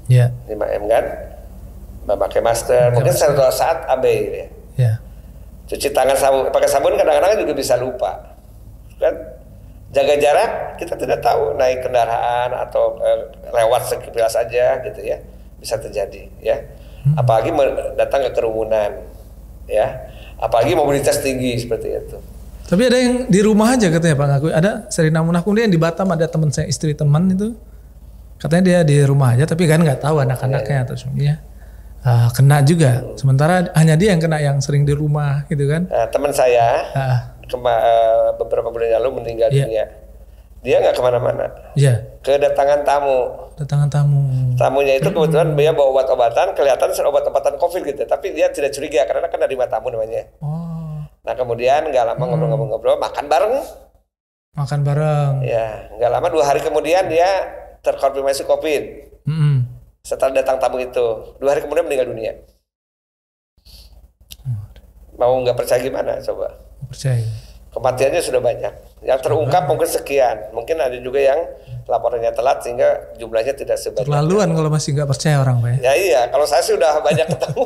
Speaker 2: Ya.
Speaker 1: 5M kan, memakai masker. Mungkin suatu saat abai ya.
Speaker 2: Ya.
Speaker 1: Cuci tangan pakai sabun kadang-kadang juga bisa lupa. Kan jaga jarak, kita tidak tahu naik kendaraan atau lewat sekilas aja gitu ya. bisa terjadi ya. Apalagi datang ke kerumunan ya. Apalagi mobilitas tinggi seperti itu.
Speaker 2: Tapi ada yang di rumah aja katanya Pak ngaku. Ada Serina Munah, kemudian di Batam ada teman saya, istri teman itu. Katanya dia di rumah aja tapi kan nggak tahu anak-anaknya atau suaminya. Kena juga. Sementara hanya dia yang kena, yang sering di rumah gitu kan.
Speaker 1: Nah, teman saya beberapa bulan lalu meninggal dunia. Dia nggak kemana-mana.
Speaker 2: Iya.
Speaker 1: Kedatangan tamu.
Speaker 2: Datangan tamu.
Speaker 1: Tamunya itu kebetulan dia bawa obat-obatan, kelihatan obat-obatan COVID gitu. Tapi dia tidak curiga karena kan dari tamu namanya.
Speaker 2: Oh.
Speaker 1: Nah kemudian nggak lama ngobrol-ngobrol, makan bareng.
Speaker 2: Makan bareng.
Speaker 1: Ya, nggak lama 2 hari kemudian dia terkonfirmasi COVID. Setelah datang tamu itu, 2 hari kemudian meninggal dunia. Mau nggak percaya gimana coba?
Speaker 2: Percaya.
Speaker 1: Kematiannya sudah banyak. Yang terungkap mungkin sekian. Mungkin ada juga yang laporannya telat sehingga jumlahnya tidak sebanyak.
Speaker 2: Terlaluan kalau masih nggak percaya orang Pak.
Speaker 1: Ya iya, kalau saya sih udah banyak ketemu.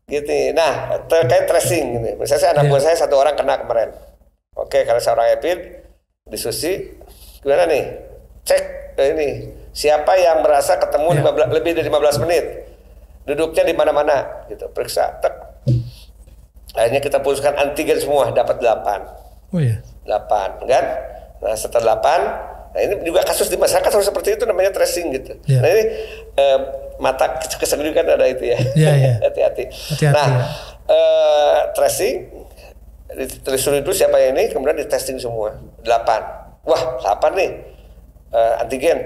Speaker 1: Gitu. Nah, terkait tracing ini. Misalnya anak buah saya 1 orang kena kemarin. Oke, karena saya orang epid, diskusi, gimana nih? Cek ini, siapa yang merasa ketemu 15, lebih dari 15 menit? Duduknya di mana-mana gitu. Periksa, tek. Akhirnya kita putuskan antigen semua, dapat 8.
Speaker 2: Oh iya.
Speaker 1: 8 kan? Nah setelah 8, nah ini juga kasus di masyarakat harus seperti itu, namanya tracing gitu. Nah ini mata kesendiri kan ada itu ya.
Speaker 2: Iya.
Speaker 1: Hati-hati. Nah tracing, ditelusuri dulu siapa yang ini, kemudian di testing semua 8. Wah 8 nih antigen,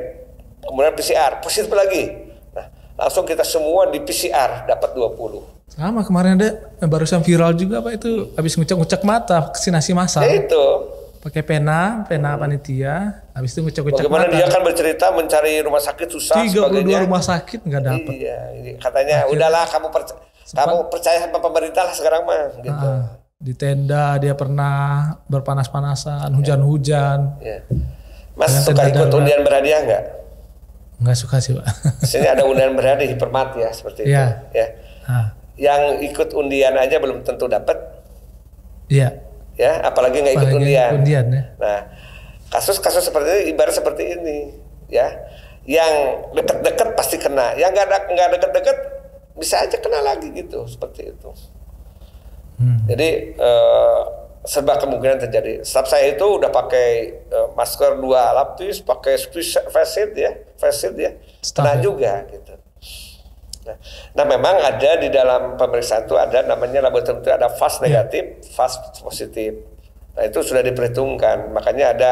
Speaker 1: kemudian PCR positif lagi. Nah langsung kita semua di PCR dapat 20.
Speaker 2: Sama kemarin ada barusan viral juga Pak, itu habis ngucek-ngucek mata vaksinasi massal.
Speaker 1: Ya itu.
Speaker 2: Pakai pena panitia, habis itu ngucek-ngucek mata.
Speaker 1: Bagaimana dia kan bercerita mencari rumah sakit susah
Speaker 2: 32
Speaker 1: sebagainya.
Speaker 2: rumah sakit nggak dapat.
Speaker 1: Iya, katanya udahlah kamu percaya sama pemerintah lah sekarang mah gitu.
Speaker 2: Di tenda dia pernah berpanas-panasan, hujan-hujan.
Speaker 1: Ya. Mas suka ikut undian berhadiah nggak?
Speaker 2: Nggak suka sih Pak.
Speaker 1: Sini ada undian berhadiah Hipermat ya seperti itu. Ya. Yang ikut undian aja belum tentu dapat.
Speaker 2: Iya.
Speaker 1: Ya, apalagi nggak ikut undian.
Speaker 2: Ya.
Speaker 1: Nah, kasus-kasus seperti ini ibarat seperti ini, ya. Yang deket-deket pasti kena, yang nggak deket-deket bisa aja kena lagi gitu, seperti itu. Jadi serba kemungkinan terjadi. Staff saya itu udah pakai masker 2 lapis, pakai face shield ya, kena juga gitu. Nah memang ada di dalam pemeriksaan itu ada namanya laboratorium itu ada fast negatif, fast positif. Nah itu sudah diperhitungkan, makanya ada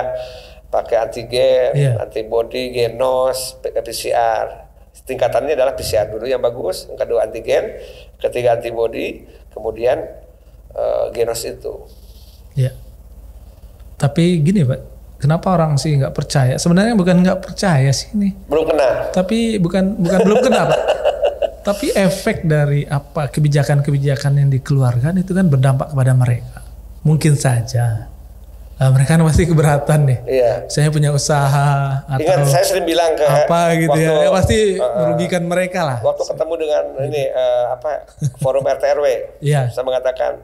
Speaker 1: pakai antigen, antibody, genos, PCR. Tingkatannya adalah PCR dulu yang bagus, yang kedua antigen, ketiga antibody, kemudian genos itu. Ya.
Speaker 2: Tapi gini Pak, kenapa orang sih nggak percaya? Sebenarnya bukan nggak percaya sih ini.
Speaker 1: Belum kena.
Speaker 2: Tapi bukan belum kena Pak. Tapi efek dari apa kebijakan-kebijakan yang dikeluarkan itu kan berdampak kepada mereka. Mungkin saja mereka pasti keberatan nih. Iya. Saya punya usaha atau
Speaker 1: ingat saya sering bilang ke
Speaker 2: apa gitu ya pasti merugikan mereka lah.
Speaker 1: Waktu ketemu dengan ini forum RT/RW, saya mengatakan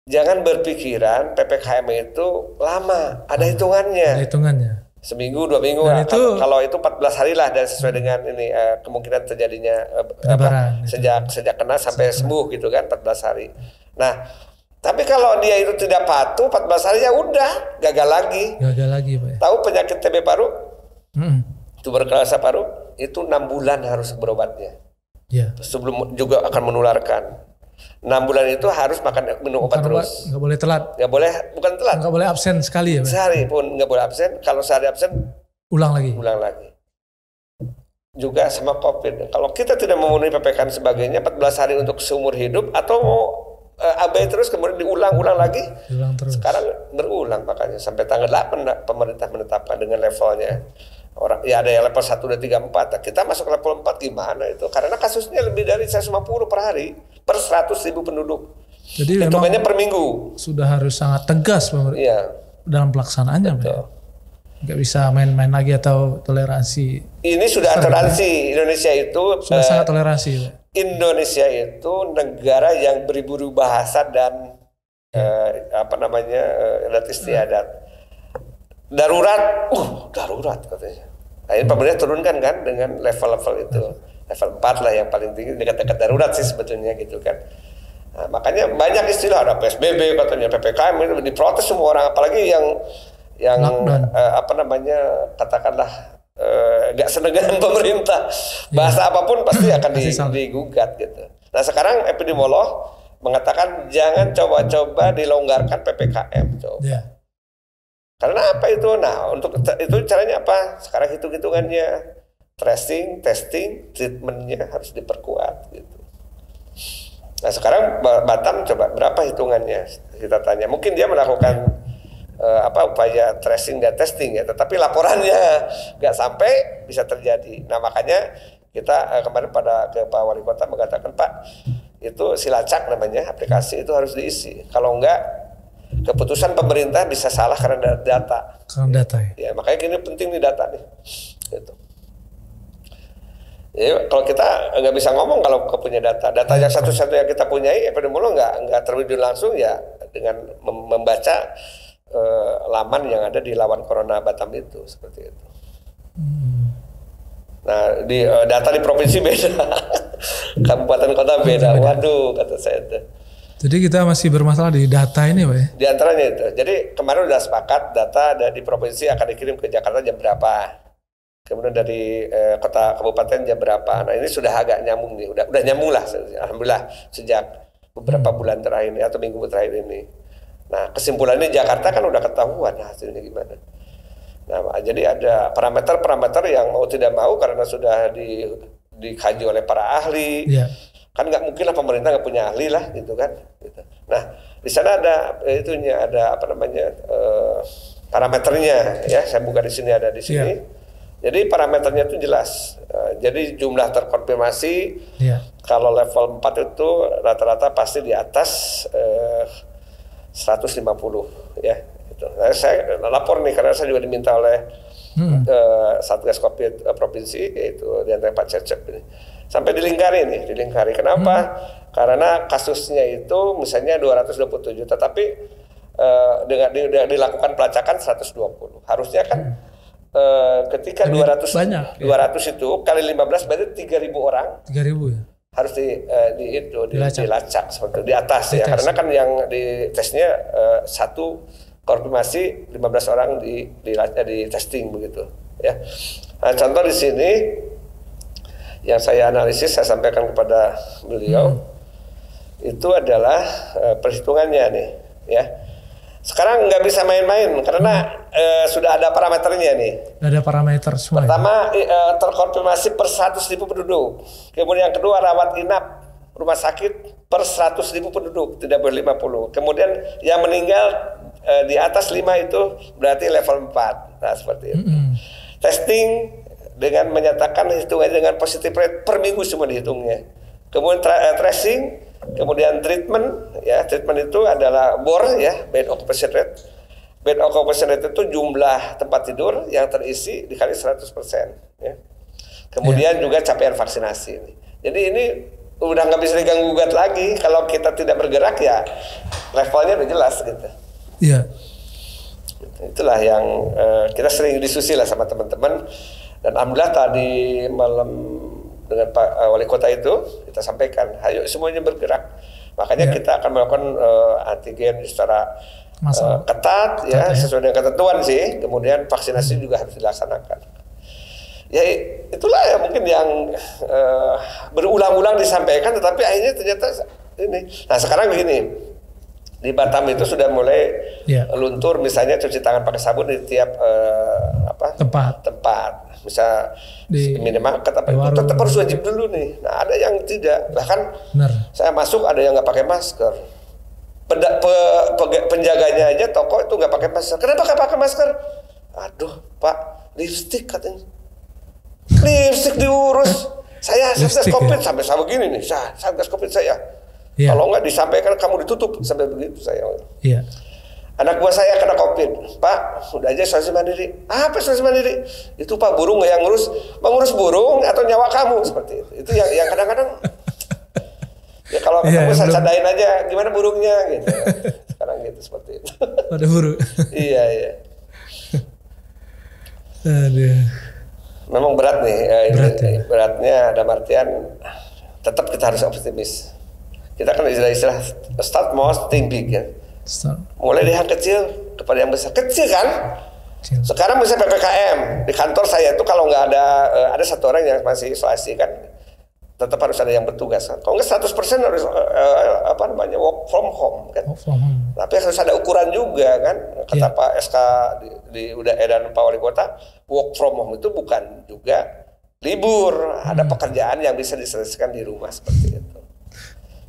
Speaker 1: jangan berpikiran PPKM itu lama, ada hitungannya.
Speaker 2: Ada hitungannya.
Speaker 1: Seminggu, 2 minggu, kalau itu 14 hari lah dan sesuai dengan ini kemungkinan terjadinya sejak kena sampai sembuh gitu kan 14 hari. Nah, tapi kalau dia itu tidak patuh 14 hari ya udah gagal lagi.
Speaker 2: Gagal lagi Pak.
Speaker 1: Tahu penyakit TB paru? Tuberkulosis paru itu 6 bulan harus berobatnya.
Speaker 2: Ya.
Speaker 1: Sebelum juga akan menularkan. 6 bulan itu harus minum obat terus.
Speaker 2: Nggak boleh telat.
Speaker 1: Nggak boleh, bukan telat.
Speaker 2: Nggak boleh absen sekali ya Pak?
Speaker 1: Sehari pun nggak boleh absen. Kalau sehari absen,
Speaker 2: ulang lagi.
Speaker 1: Juga sama COVID. Kalau kita tidak memenuhi PPKM sebagainya 14 hari untuk seumur hidup atau abai terus kemudian diulang-ulang lagi.
Speaker 2: Terus.
Speaker 1: Sekarang berulang makanya sampai tanggal 8 pemerintah menetapkan dengan levelnya. Orang ya ada yang level 1, 2, 3, 4. Nah, kita masuk level 4 gimana itu? Karena kasusnya lebih dari 150 per hari per 100.000 penduduk.
Speaker 2: Jadi
Speaker 1: hitungannya per minggu.
Speaker 2: Sudah harus sangat tegas pemerintah dalam pelaksanaannya. Nggak bisa main-main lagi atau toleransi.
Speaker 1: Ini sudah toleransi. Indonesia itu
Speaker 2: sudah sangat toleransi.
Speaker 1: Indonesia itu negara yang beribu-ribu bahasa dan adat istiadat. Darurat katanya. Nah, ini pemerintah turunkan kan dengan level-level itu. Level 4 lah yang paling tinggi, dekat-dekat darurat sih sebetulnya gitu kan. Nah, makanya banyak istilah, ada PSBB katanya, PPKM, itu diprotes semua orang, apalagi yang katakanlah nggak seneng dengan pemerintah, bahasa apapun pasti akan digugat gitu. Nah sekarang epidemiolog mengatakan jangan coba-coba dilonggarkan PPKM coba. Karena apa itu? Nah untuk itu caranya apa? Sekarang hitung-hitungannya, tracing, testing, treatmentnya harus diperkuat gitu. Nah sekarang Batam coba berapa hitungannya, kita tanya. Mungkin dia melakukan upaya tracing dan testing ya, tetapi laporannya nggak sampai, bisa terjadi. Nah makanya kita kemarin ke Pak Wali Kota mengatakan, Pak itu Silacak namanya aplikasi itu harus diisi. Kalau enggak keputusan pemerintah bisa salah karena data.
Speaker 2: Karena data
Speaker 1: ya. Makanya ini penting nih data nih. Gitu. Ya, kalau kita nggak bisa ngomong kalau punya data yang satu-satunya kita punyai epidemiolog nggak terwujud langsung ya dengan membaca laman yang ada di lawan Corona Batam itu seperti itu. Nah di data di provinsi beda, kabupaten kota beda. Waduh kata saya itu.
Speaker 2: Jadi kita masih bermasalah di data ini, Pak ya?
Speaker 1: Di antaranya itu. Jadi kemarin udah sepakat data di provinsi akan dikirim ke Jakarta jam berapa. Kemudian dari kota kabupaten jam berapa. Nah ini sudah agak nyambung nih, udah nyambung lah, alhamdulillah sejak beberapa bulan terakhir ini atau minggu terakhir ini. Nah kesimpulannya Jakarta kan udah ketahuan hasilnya gimana. Nah jadi ada parameter-parameter yang mau tidak mau karena sudah dikaji oleh para ahli. Kan nggak mungkin lah pemerintah nggak punya ahli lah gitu kan. Gitu. Nah di sana ada parameternya ya. Saya buka di sini, ada di sini. Jadi parameternya itu jelas. Jadi jumlah terkonfirmasi kalau level 4 itu rata-rata pasti di atas 150 ya. Gitu. Nah, saya lapor nih karena saya juga diminta oleh Satgas Covid provinsi, yaitu di antara Pak Cecep ini. Sampai dilingkari. Kenapa? Karena kasusnya itu misalnya 227, tetapi dengan dilakukan pelacakan 120. Harusnya kan ketika 200 itu kali 15 berarti 3.000 orang. 3.000 ya. Harus dilacak seperti itu, di atas ya. Karena kan yang di tesnya satu konfirmasi 15 orang di testing begitu ya. Nah, contoh di sini yang saya analisis, saya sampaikan kepada beliau itu adalah perhitungannya nih ya. Sekarang nggak bisa main-main karena sudah ada parameternya nih.
Speaker 2: Ada parameter semua.
Speaker 1: Pertama terkonfirmasi per 100.000 penduduk. Kemudian yang kedua rawat inap rumah sakit per 100.000 penduduk, tidak boleh 50. Kemudian yang meninggal di atas 5 itu berarti level 4. Nah seperti itu. Testing dengan menyatakan hitungannya dengan positive rate per minggu semua dihitungnya. Kemudian tracing. Kemudian treatment, ya treatment itu adalah BOR ya, bed occupancy rate. Bed occupancy rate itu jumlah tempat tidur yang terisi dikali 100%. Ya. Kemudian juga capaian vaksinasi. Jadi ini udah nggak bisa diganggu gugat lagi. Kalau kita tidak bergerak ya levelnya udah jelas gitu.
Speaker 2: Iya.
Speaker 1: Itulah yang kita sering diskusi lah sama teman-teman. Dan alhamdulillah tadi malam dengan Pak Wali Kota itu kita sampaikan, ayo semuanya bergerak. Makanya kita akan melakukan antigen secara ketat ya, sesuai dengan ketentuan sih. Kemudian vaksinasi juga harus dilaksanakan. Ya itulah ya mungkin yang berulang-ulang disampaikan, tetapi akhirnya ternyata ini. Nah sekarang begini, di Batam itu sudah mulai luntur, misalnya cuci tangan pakai sabun di tiap tempat. Misal di minimarket apa itu tetap harus wajib dulu nih. Nah ada yang tidak, bahkan saya masuk ada yang nggak pakai masker. Penjaganya aja toko itu nggak pakai masker. Kenapa nggak pakai masker? Aduh Pak, lipstik katanya. Lipstik diurus. Saya Satgas Covid sampai sama begini nih. Satgas Covid saya. Kalau nggak disampaikan kamu ditutup sampai begitu saya. Anak buah saya kena COVID, Pak, udah aja isolasi mandiri. Apa isolasi mandiri? Itu Pak, burung yang mengurus burung atau nyawa kamu seperti itu. Itu yang kadang-kadang ya kalau ketemu saya candain aja, gimana burungnya gitu. Sekarang gitu seperti itu.
Speaker 2: Ada burung.
Speaker 1: Iya.
Speaker 2: Aduh.
Speaker 1: memang berat nih.
Speaker 2: Berat, ya?
Speaker 1: Beratnya dalam artian tetap kita harus optimis. Kita kan istilah start small, think big ya. Mulai dari yang kecil kepada yang besar. Kecil kan? Kecil. Sekarang misalnya PPKM di kantor saya itu kalau nggak ada satu orang yang masih isolasi kan, tetap harus ada yang bertugas kan. Kalau nggak 100% harus work from home kan. Tapi harus ada ukuran juga kan. Kata Pak SK udah edaran Pak Wali Kota, work from home itu bukan juga libur. Ada pekerjaan yang bisa diselesaikan di rumah seperti itu.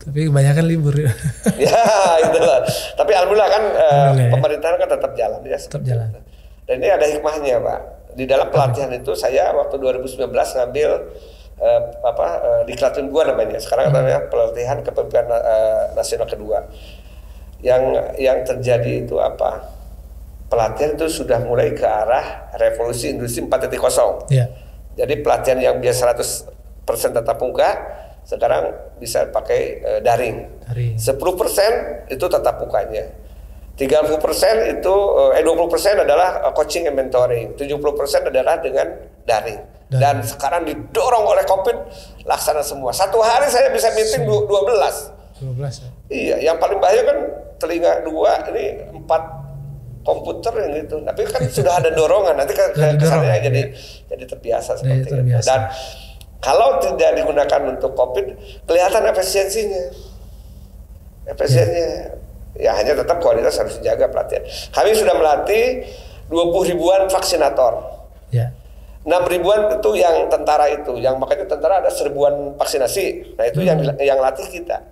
Speaker 2: Tapi kebanyakan libur ya.
Speaker 1: Ya itulah. Tapi alhamdulillah kan pemerintahan kan tetap jalan ya.
Speaker 2: Tetap jalan.
Speaker 1: Dan ini ada hikmahnya Pak. Di dalam pelatihan itu saya waktu 2019 ngambil di Klaten gua namanya. Sekarang namanya pelatihan kepemimpinan nasional kedua. Yang terjadi itu apa? Pelatihan itu sudah mulai ke arah revolusi industri 4.0. Yeah. Jadi pelatihan yang biasa 100% tatap muka sekarang bisa pakai daring. 10% itu tatap mukanya. 30% itu 20% adalah coaching and mentoring. 70% adalah dengan daring. Dan sekarang didorong oleh Covid laksana semua. Satu hari saya bisa meeting 12 ya? Iya, yang paling bahaya kan telinga 2 ini 4 komputer yang gitu. Tapi kan sudah ada dorongan. Nanti kesannya jadi terbiasa seperti itu. Dan kalau tidak digunakan untuk Covid, kelihatan efisiensinya. Ya hanya tetap kualitas harus dijaga pelatihan. Kami sudah melatih 20 ribuan vaksinator. Ya. 6 ribuan itu yang tentara itu. Yang makanya tentara ada 1000-an vaksinasi. Nah itu yang latih kita.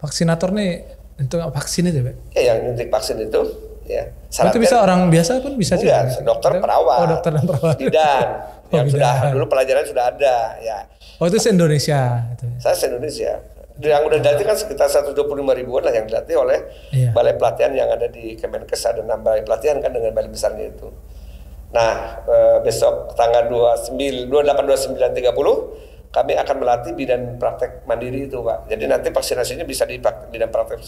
Speaker 2: Vaksinator nih untuk vaksin itu, Pak?
Speaker 1: Ya yang nyuntik vaksin itu. Ya.
Speaker 2: Itu bisa orang biasa pun bisa juga.
Speaker 1: Dokter perawat.
Speaker 2: Oh, dokter dan perawat.
Speaker 1: Bidan. Yang sudah dulu pelajaran sudah ada. Ya.
Speaker 2: Oh itu se-Indonesia.
Speaker 1: Saya se-Indonesia. Yang udah dilatih kan sekitar 125 ribuan lah yang dilatih oleh balai pelatihan yang ada di Kemenkes. Ada 6 balai pelatihan kan dengan balai besarnya itu. Nah besok tanggal 28, 29, 30 kami akan melatih bidan praktek mandiri itu Pak. Jadi nanti vaksinasinya bisa di bidan praktek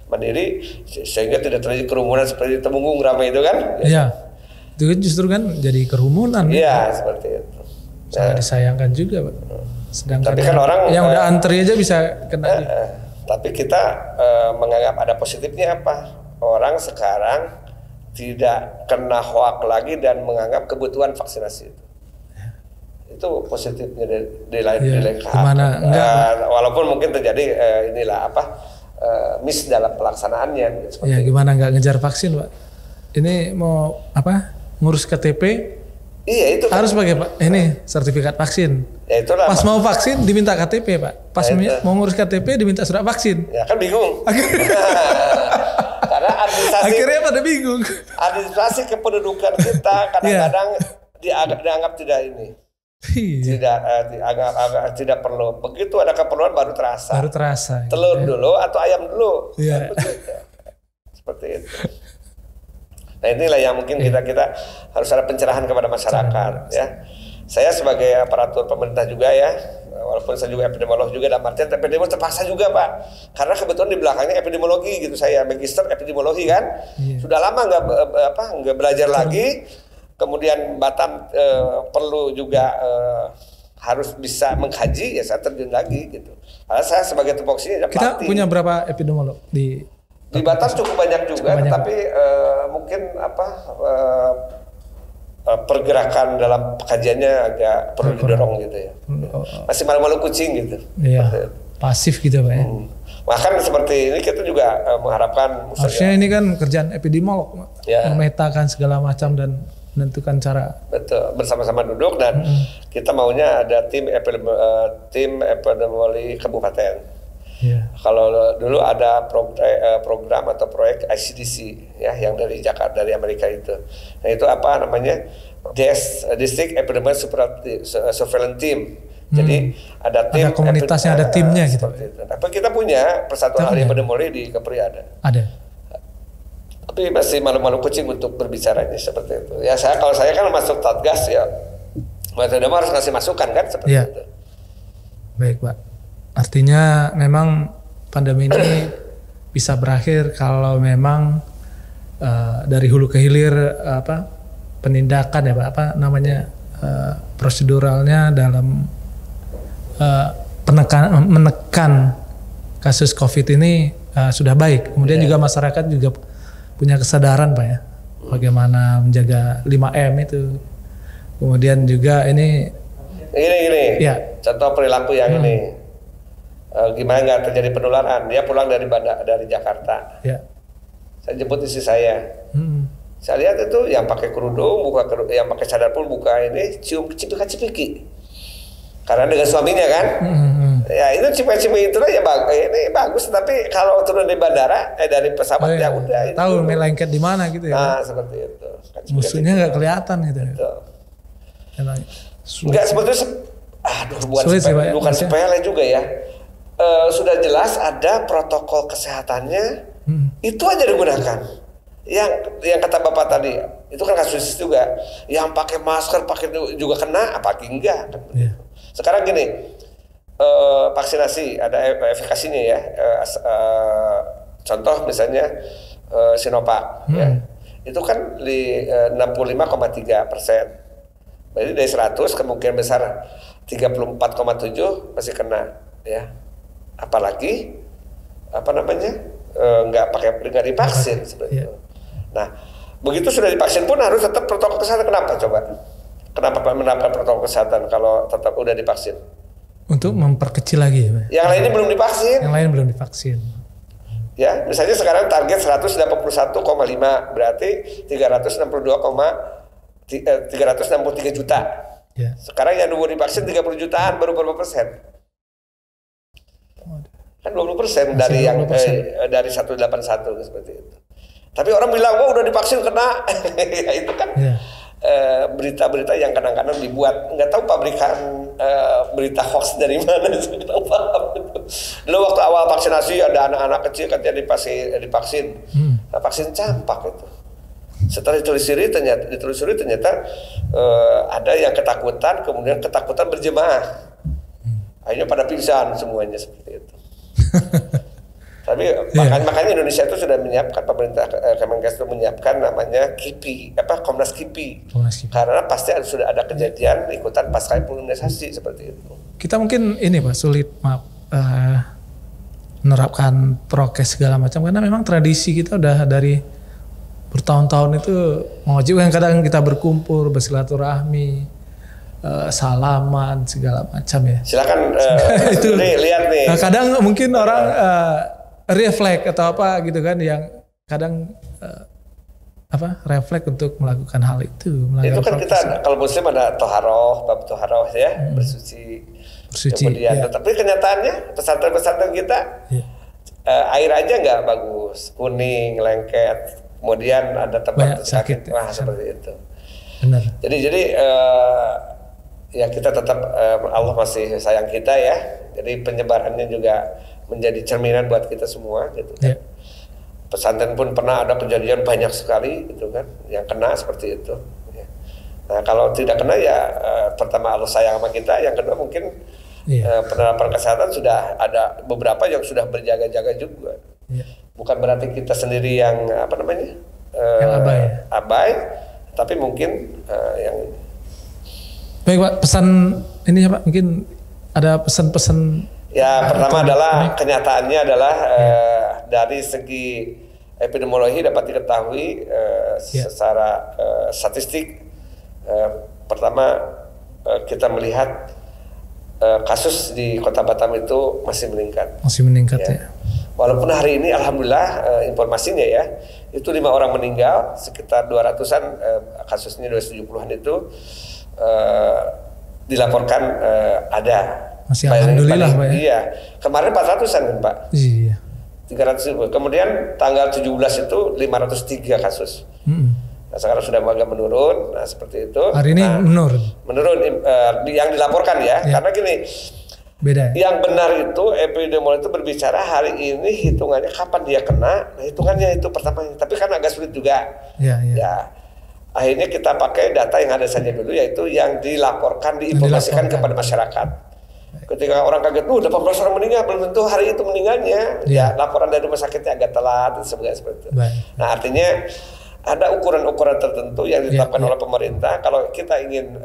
Speaker 1: mandiri sehingga tidak terjadi kerumunan seperti Temunggung ramai itu kan.
Speaker 2: Iya. Itu justru kan jadi kerumunan.
Speaker 1: Iya seperti itu.
Speaker 2: Sangat disayangkan juga Pak. Sedangkan
Speaker 1: tapi kan orang
Speaker 2: yang udah antri aja bisa kena.
Speaker 1: Tapi kita menganggap ada positifnya apa? Orang sekarang tidak kena hoak lagi dan menganggap kebutuhan vaksinasi itu. Itu positifnya di lain walaupun mungkin terjadi miss dalam pelaksanaannya.
Speaker 2: Ya gimana nggak ngejar vaksin Pak? Ini mau ngurus KTP? Iya itu harus pakai Pak ini sertifikat vaksin. Ya itulah. Pas mau vaksin diminta KTP Pak. Pas mau ngurus KTP diminta surat vaksin.
Speaker 1: Ya kan bingung. Karena administrasi.
Speaker 2: Akhirnya pada bingung.
Speaker 1: Administrasi kependudukan kita kadang-kadang dianggap tidak ini. Tidak perlu. Begitu ada keperluan baru terasa. Telur dulu atau ayam dulu. Iya. Seperti itu. Nah inilah yang mungkin kita harus ada pencerahan kepada masyarakat ya. Saya sebagai aparatur pemerintah juga ya, walaupun saya juga epidemiolog juga dalam artian epidemiolog terpaksa juga Pak. Karena kebetulan di belakangnya epidemiologi gitu, saya magister epidemiologi kan. Sudah lama nggak belajar lagi. Kemudian Batam perlu juga harus bisa mengkaji ya saya terjun lagi gitu. Karena saya sebagai tupoksinya
Speaker 2: kita punya berapa epidemiolog di
Speaker 1: Batam cukup banyak juga, tapi mungkin pergerakan dalam kajiannya agak perlu didorong gitu ya. Masih malu-malu kucing gitu.
Speaker 2: Iya. Pasif gitu Pak ya.
Speaker 1: Bahkan seperti ini kita juga mengharapkan.
Speaker 2: Harusnya ini kan kerjaan epidemiolog, memetakan segala macam dan menentukan cara.
Speaker 1: Betul, bersama-sama duduk dan kita maunya ada tim epidemiologi kabupaten. Yeah. Kalau dulu ada program atau proyek ICDC ya yang dari Jakarta dari Amerika itu. Nah itu apa namanya District Epidemiology Surveillance Team. Jadi ada tim.
Speaker 2: Ada komunitasnya, ada timnya gitu.
Speaker 1: Tapi kita punya Persatuan Ahli Epidemiologi di Kepri ada. Tapi masih malu-malu kucing untuk berbicara ini seperti itu. Ya kalau saya kan masuk Satgas ya, harus ngasih masukan kan seperti itu.
Speaker 2: Baik Pak. Artinya memang pandemi ini bisa berakhir kalau memang dari hulu ke hilir penindakan ya Pak proseduralnya dalam menekan kasus COVID ini sudah baik. Kemudian juga masyarakat juga punya kesadaran Pak ya, bagaimana menjaga 5M itu. Kemudian juga ini
Speaker 1: ya. Contoh perilaku yang ini gimana nggak terjadi penularan. Dia pulang dari Jakarta, saya jemput istri saya. Saya lihat itu yang pakai kerudung, yang pakai cadar pun buka ini, cium cipika-cipiki. Karena dengan suaminya kan, ya itu cipika-cipiki itulah ya ini bagus. Tapi kalau turun di bandara, dari pesawat ya udah.
Speaker 2: Tahu melengket di mana gitu ya?
Speaker 1: Nah seperti itu.
Speaker 2: Musuhnya nggak kelihatan gitu.
Speaker 1: Enggak sebetulnya, bukan sepele juga ya. Sudah jelas ada protokol kesehatannya, itu aja digunakan. Yang kata Bapak tadi, itu kan kasus juga. Yang pakai masker, juga kena, apalagi enggak. Sekarang gini, vaksinasi ada efikasinya ya. Contoh misalnya Sinovac, ya. Itu kan di 65,3%. Berarti dari 100 kemungkinan besar 34,7 masih kena, ya. Apalagi nggak divaksin seperti itu. Nah, begitu sudah divaksin pun harus tetap protokol kesehatan. Kenapa coba? Kenapa menerapkan protokol kesehatan kalau tetap udah divaksin?
Speaker 2: Untuk memperkecil lagi.
Speaker 1: Yang lainnya belum divaksin.
Speaker 2: Yang lain belum divaksin.
Speaker 1: Ya, misalnya sekarang target 181,5 berarti 363 juta. Ya. Sekarang yang nunggu divaksin 30 jutaan, baru berapa persen? Kan 20% dari 20%. Yang dari 181 seperti itu. Tapi orang bilang, udah divaksin kena. Ya, itu kan berita-berita yang kadang-kadang dibuat, nggak tahu pabrikan berita hoax dari mana. Dulu waktu awal vaksinasi ada anak-anak kecil katanya divaksin, vaksin campak itu. Setelah ditelusuri ternyata ada yang ketakutan, kemudian ketakutan berjemaah, akhirnya pada pingsan semuanya seperti itu. Tapi makanya Indonesia itu sudah menyiapkan, pemerintah Kemenkes itu menyiapkan namanya KIPI, Komnas KIPI. Karena pasti sudah ada kejadian ikutan pasca imunisasi seperti itu.
Speaker 2: Kita mungkin ini Pak sulit menerapkan prokes segala macam karena memang tradisi kita udah dari bertahun-tahun itu mewajibkan, kadang kita berkumpul, bersilaturahmi, salaman segala macam ya.
Speaker 1: Silakan itu lihat nih.
Speaker 2: Kadang mungkin orang refleks atau apa gitu kan, yang kadang refleks untuk melakukan hal itu.
Speaker 1: Itu kan kita kalau Muslim ada toharoh, bab toharoh ya, bersuci. Kemudian, tapi kenyataannya pesantren-pesantren kita air aja nggak bagus, kuning, lengket. Kemudian ada tempat sakit, seperti itu.
Speaker 2: Benar.
Speaker 1: Jadi ya kita tetap Allah masih sayang kita ya. Jadi penyebarannya juga menjadi cerminan buat kita semua gitu kan. Pesantren pun pernah ada kejadian banyak sekali gitu kan yang kena seperti itu. Ya. Nah kalau tidak kena ya pertama Allah sayang sama kita, yang kedua mungkin penerapan kesehatan sudah ada beberapa yang sudah berjaga-jaga juga. Bukan berarti kita sendiri yang
Speaker 2: yang
Speaker 1: abai, tapi mungkin yang
Speaker 2: baik Pak, pesan ini ya Pak, mungkin ada pesan-pesan.
Speaker 1: Ya pertama adalah kenyataannya adalah dari segi epidemiologi dapat diketahui secara statistik, pertama kita melihat kasus di Kota Batam itu masih meningkat.
Speaker 2: Masih meningkat ya.
Speaker 1: Walaupun hari ini alhamdulillah informasinya ya, itu 5 orang meninggal, sekitar 200-an kasusnya 270-an itu dilaporkan ada.
Speaker 2: Masih alhamdulillah Pak ya.
Speaker 1: Iya. Kemarin 400-an kan Pak.
Speaker 2: Iya.
Speaker 1: 300. Kemudian tanggal 17 itu 503 kasus. Nah, sekarang sudah agak menurun. Nah, seperti itu.
Speaker 2: Hari ini menurun.
Speaker 1: Menurun yang dilaporkan ya. Karena gini.
Speaker 2: Beda.
Speaker 1: Yang benar itu epidemiolog itu berbicara hari ini hitungannya kapan dia kena. Nah, hitungannya itu pertama. Tapi kan agak sulit juga. Ya. Akhirnya kita pakai data yang ada saja dulu, yaitu yang dilaporkan, diinformasikan kepada masyarakat. Ketika orang kaget, 18 orang meninggal, belum tentu hari itu meninggalnya. Ya, laporan dari rumah sakitnya agak telat, seperti itu. Nah, artinya ada ukuran-ukuran tertentu yang ditetapkan oleh pemerintah. Kalau kita ingin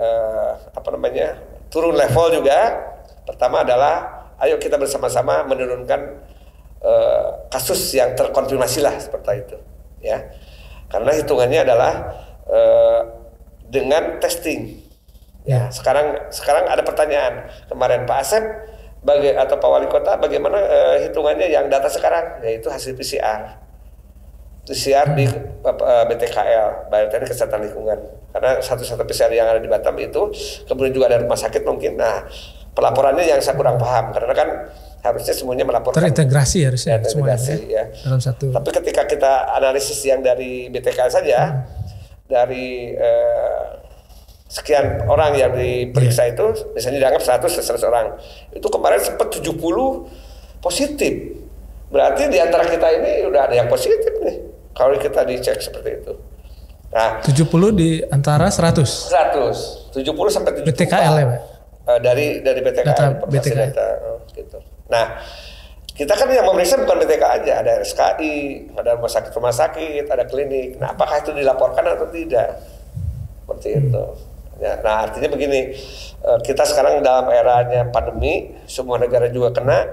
Speaker 1: turun level juga, pertama adalah ayo kita bersama-sama menurunkan kasus yang terkonfirmasi lah seperti itu, ya. Karena hitungannya adalah dengan testing. Ya, sekarang ada pertanyaan kemarin Pak Asep atau Pak Wali Kota, bagaimana hitungannya yang data sekarang, yaitu hasil PCR di BTKL, Badan Teknik Kesehatan Lingkungan. Karena satu-satu PCR yang ada di Batam itu, kemudian juga ada rumah sakit mungkin. Nah, pelaporannya yang saya kurang paham, karena kan harusnya semuanya melaporkan.
Speaker 2: Terintegrasi harusnya
Speaker 1: semuanya
Speaker 2: ya, dalam satu.
Speaker 1: Tapi ketika kita analisis yang dari BTKL saja, dari sekian orang yang diperiksa itu, misalnya dianggap 100 orang, itu kemarin sempat 70 positif. Berarti di antara kita ini udah ada yang positif nih, kalau kita dicek seperti itu. Nah,
Speaker 2: 70 di antara 100?
Speaker 1: 70 sampai 70.
Speaker 2: BTKL ya Pak?
Speaker 1: Dari BTKL.
Speaker 2: Data BTKL.
Speaker 1: Gitu. Nah, kita kan yang memeriksa bukan BTK aja, ada RSKI, ada rumah sakit, ada klinik. Nah, apakah itu dilaporkan atau tidak? Seperti itu. Ya, nah, artinya begini, kita sekarang dalam eranya pandemi, semua negara juga kena.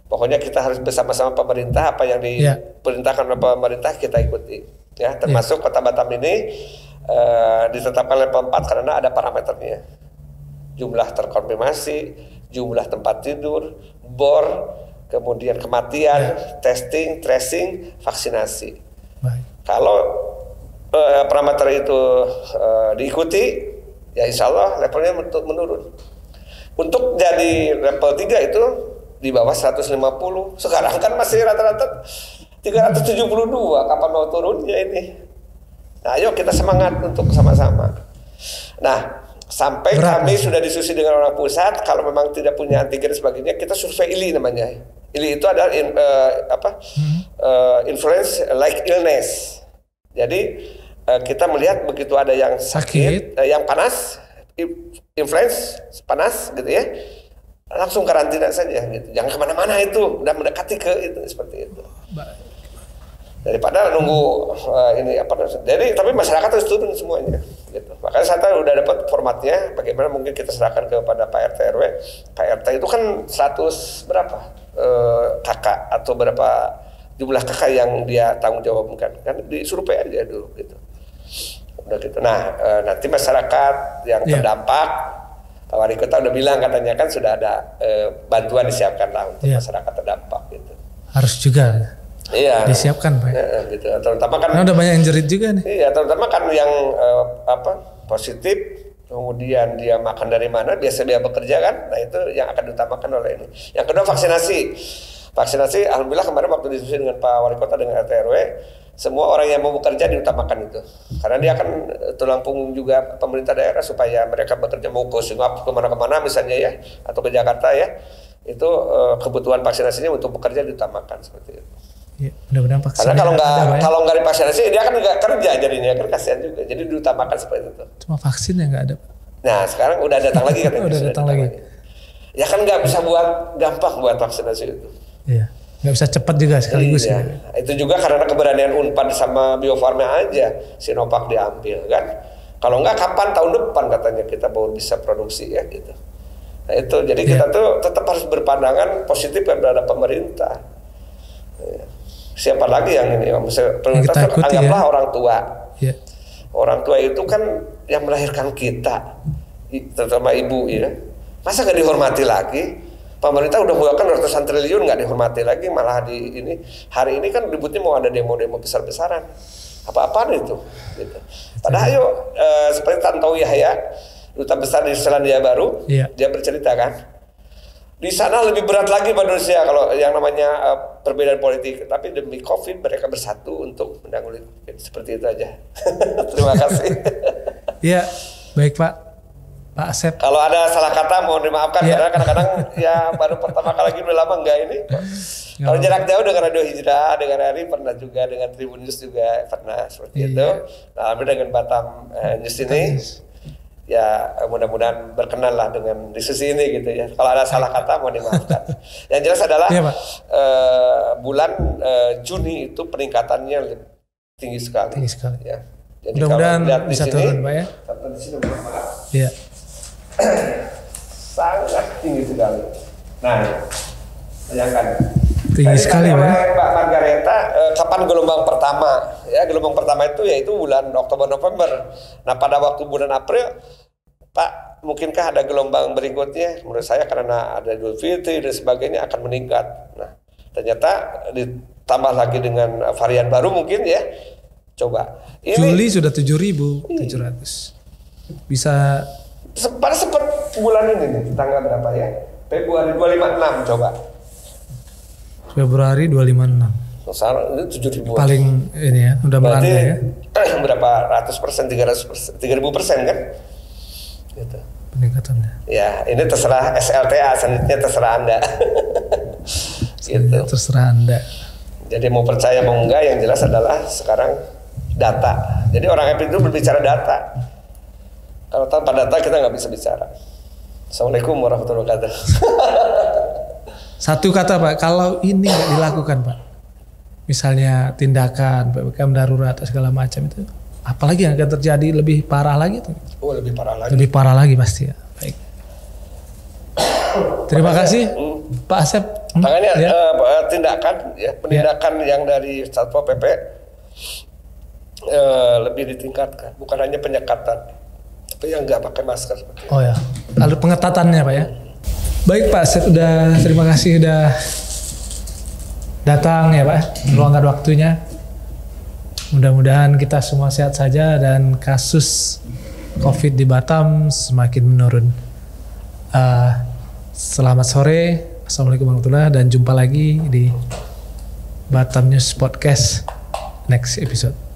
Speaker 1: Pokoknya kita harus bersama-sama pemerintah, apa yang diperintahkan oleh pemerintah kita ikuti. Ya, termasuk Kota Batam ini ditetapkan level 4 karena ada parameternya. Jumlah terkonfirmasi, jumlah tempat tidur, bor, kemudian kematian, testing, tracing, vaksinasi.
Speaker 2: Baik.
Speaker 1: Kalau parameter itu diikuti, ya insya Allah levelnya menurun. Untuk jadi level 3 itu di bawah 150. Sekarang kan masih rata-rata 372. Kapan mau turunnya ini? Nah, ayo kita semangat untuk sama-sama. Nah, sampai kami sudah diskusi dengan orang pusat, kalau memang tidak punya antigen sebagainya, kita survei ILI namanya. ILI itu adalah influence like illness. Jadi kita melihat begitu ada yang sakit, yang panas, influenza panas gitu ya, langsung karantina saja gitu. Jangan kemana-mana itu, udah mendekati ke itu seperti itu. Daripada nunggu jadi tapi masyarakat harus turun semuanya gitu. Makanya saya udah dapat formatnya, bagaimana mungkin kita serahkan kepada Pak RT RW. Pak RT itu kan 100 berapa kakak atau berapa jumlah kakak yang dia tanggung jawabkan, kan disurvei aja dulu gitu. Udah gitu. Nah, nanti masyarakat yang terdampak, Pak Wali Kota udah bilang katanya kan sudah ada bantuan disiapkan lah untuk masyarakat terdampak gitu.
Speaker 2: Harus juga disiapkan Pak.
Speaker 1: Gitu. Terutama kan
Speaker 2: udah banyak yang jerit juga nih.
Speaker 1: Iya, terutama kan yang positif, kemudian dia makan dari mana, biasa dia bekerja kan. Nah, itu yang akan diutamakan oleh ini. Yang kedua vaksinasi. Vaksinasi, alhamdulillah kemarin waktu diskusi dengan Pak Wali Kota dengan RT RW, semua orang yang mau bekerja diutamakan itu. Karena dia akan tulang punggung juga pemerintah daerah supaya mereka bekerja, mau ke Singapura kemana-kemana misalnya ya, atau ke Jakarta ya, itu kebutuhan vaksinasinya untuk bekerja diutamakan seperti itu.
Speaker 2: Ya, mudah-mudahan vaksin.
Speaker 1: Karena kalau nggak divaksinasi dia kan nggak kerja jadinya, kan kasihan juga. Jadi diutamakan seperti itu.
Speaker 2: Cuma vaksin yang nggak ada.
Speaker 1: Nah sekarang udah datang lagi kan?
Speaker 2: Udah datang lagi.
Speaker 1: Ya kan nggak bisa gampang buat vaksinasi itu.
Speaker 2: Iya. Nggak bisa cepat juga sekaligus.
Speaker 1: Iya. Itu juga karena keberanian Unpad sama Bio Farma aja Sinovac diambil kan. Kalau nggak kapan tahun depan katanya kita baru bisa produksi ya gitu. Nah itu jadi kita tuh tetap harus berpandangan positif terhadap pemerintah. Siapa lagi yang ini? Pemerintah anggaplah orang tua. Ya. Orang tua itu kan yang melahirkan kita, terutama ibu ya. Masa nggak dihormati lagi? Pemerintah udah mengeluarkan ratusan triliun nggak dihormati lagi, malah di ini hari ini kan ributnya mau ada demo-demo besar-besaran. Apa-apaan itu? Gitu. Padahal ayo seperti Tantowi Yahya, duta besar di Selandia Baru, dia bercerita kan. Di sana lebih berat lagi manusia kalau yang namanya perbedaan politik, tapi demi COVID mereka bersatu untuk menanggulangi COVID. Seperti itu aja. Terima kasih.
Speaker 2: Iya, baik Pak Asep.
Speaker 1: Kalau ada salah kata mohon dimaafkan karena kadang-kadang ya baru pertama kali udah lama enggak ini. Kalau jarak jauh dengan Radio Hijrah, dengan RRI pernah juga, dengan Tribun News juga pernah seperti itu. Nah, dengan Batam News ini. Ya mudah-mudahan berkenan lah dengan diskusi ini gitu ya. Kalau ada salah kata mohon dimaafkan. Yang jelas adalah bulan Juni itu peningkatannya tinggi sekali.
Speaker 2: Tinggi sekali.
Speaker 1: Ya. Jadi
Speaker 2: mudah-mudahan
Speaker 1: kalau
Speaker 2: bisa
Speaker 1: di sini,
Speaker 2: turun Pak ya.
Speaker 1: contoh di sini maaf.
Speaker 2: Iya.
Speaker 1: Sangat tinggi sekali. Nah, bayangkan.
Speaker 2: Tinggi sekali Pak ya.
Speaker 1: Mbak Margareta, kapan gelombang pertama? Ya, gelombang pertama itu yaitu bulan Oktober November. Nah, pada waktu bulan April, Pak, mungkinkah ada gelombang berikutnya? Menurut saya karena ada Idul Fitri dan sebagainya akan meningkat. Nah, ternyata ditambah lagi dengan varian baru mungkin ya. Coba. Ini,
Speaker 2: Juli sudah 7.700. Bisa.
Speaker 1: Pada sempat bulan ini nih, tanggal berapa ya? Februari 256 coba.
Speaker 2: Februari 256.
Speaker 1: Sekarang ini 7.000.
Speaker 2: Paling ini ya, udah melandai ya.
Speaker 1: Berapa ratus persen, 300%, 3.000% kan? Gitu.
Speaker 2: Peningkatannya.
Speaker 1: Ya, ini terserah SLTA, selanjutnya terserah Anda. Gitu.
Speaker 2: Terserah Anda.
Speaker 1: Jadi mau percaya mau enggak, yang jelas adalah sekarang data. Jadi orang Epic itu berbicara data. Kalau tanpa data kita nggak bisa bicara. Assalamualaikum warahmatullahi wabarakatuh.
Speaker 2: Satu kata Pak, kalau ini nggak dilakukan Pak, misalnya tindakan PPKM darurat atau segala macam itu, apalagi yang akan terjadi lebih parah lagi tuh?
Speaker 1: Oh, lebih parah lagi.
Speaker 2: Lebih parah lagi pasti ya. Baik. Terima kasih Pak Asep.
Speaker 1: Makanya
Speaker 2: ya.
Speaker 1: Tindakan ya, penindakan yang dari Satpol PP lebih ditingkatkan, bukan hanya penyekatan, tapi yang nggak pakai masker.
Speaker 2: Oh ya, lalu pengetatannya Pak ya. Baik Pak Asep, terima kasih udah datang ya Pak, meluangkan waktunya. Mudah-mudahan kita semua sehat saja dan kasus COVID di Batam semakin menurun. Selamat sore, Assalamualaikum warahmatullahi wabarakatuh, dan jumpa lagi di Batam News Podcast next episode.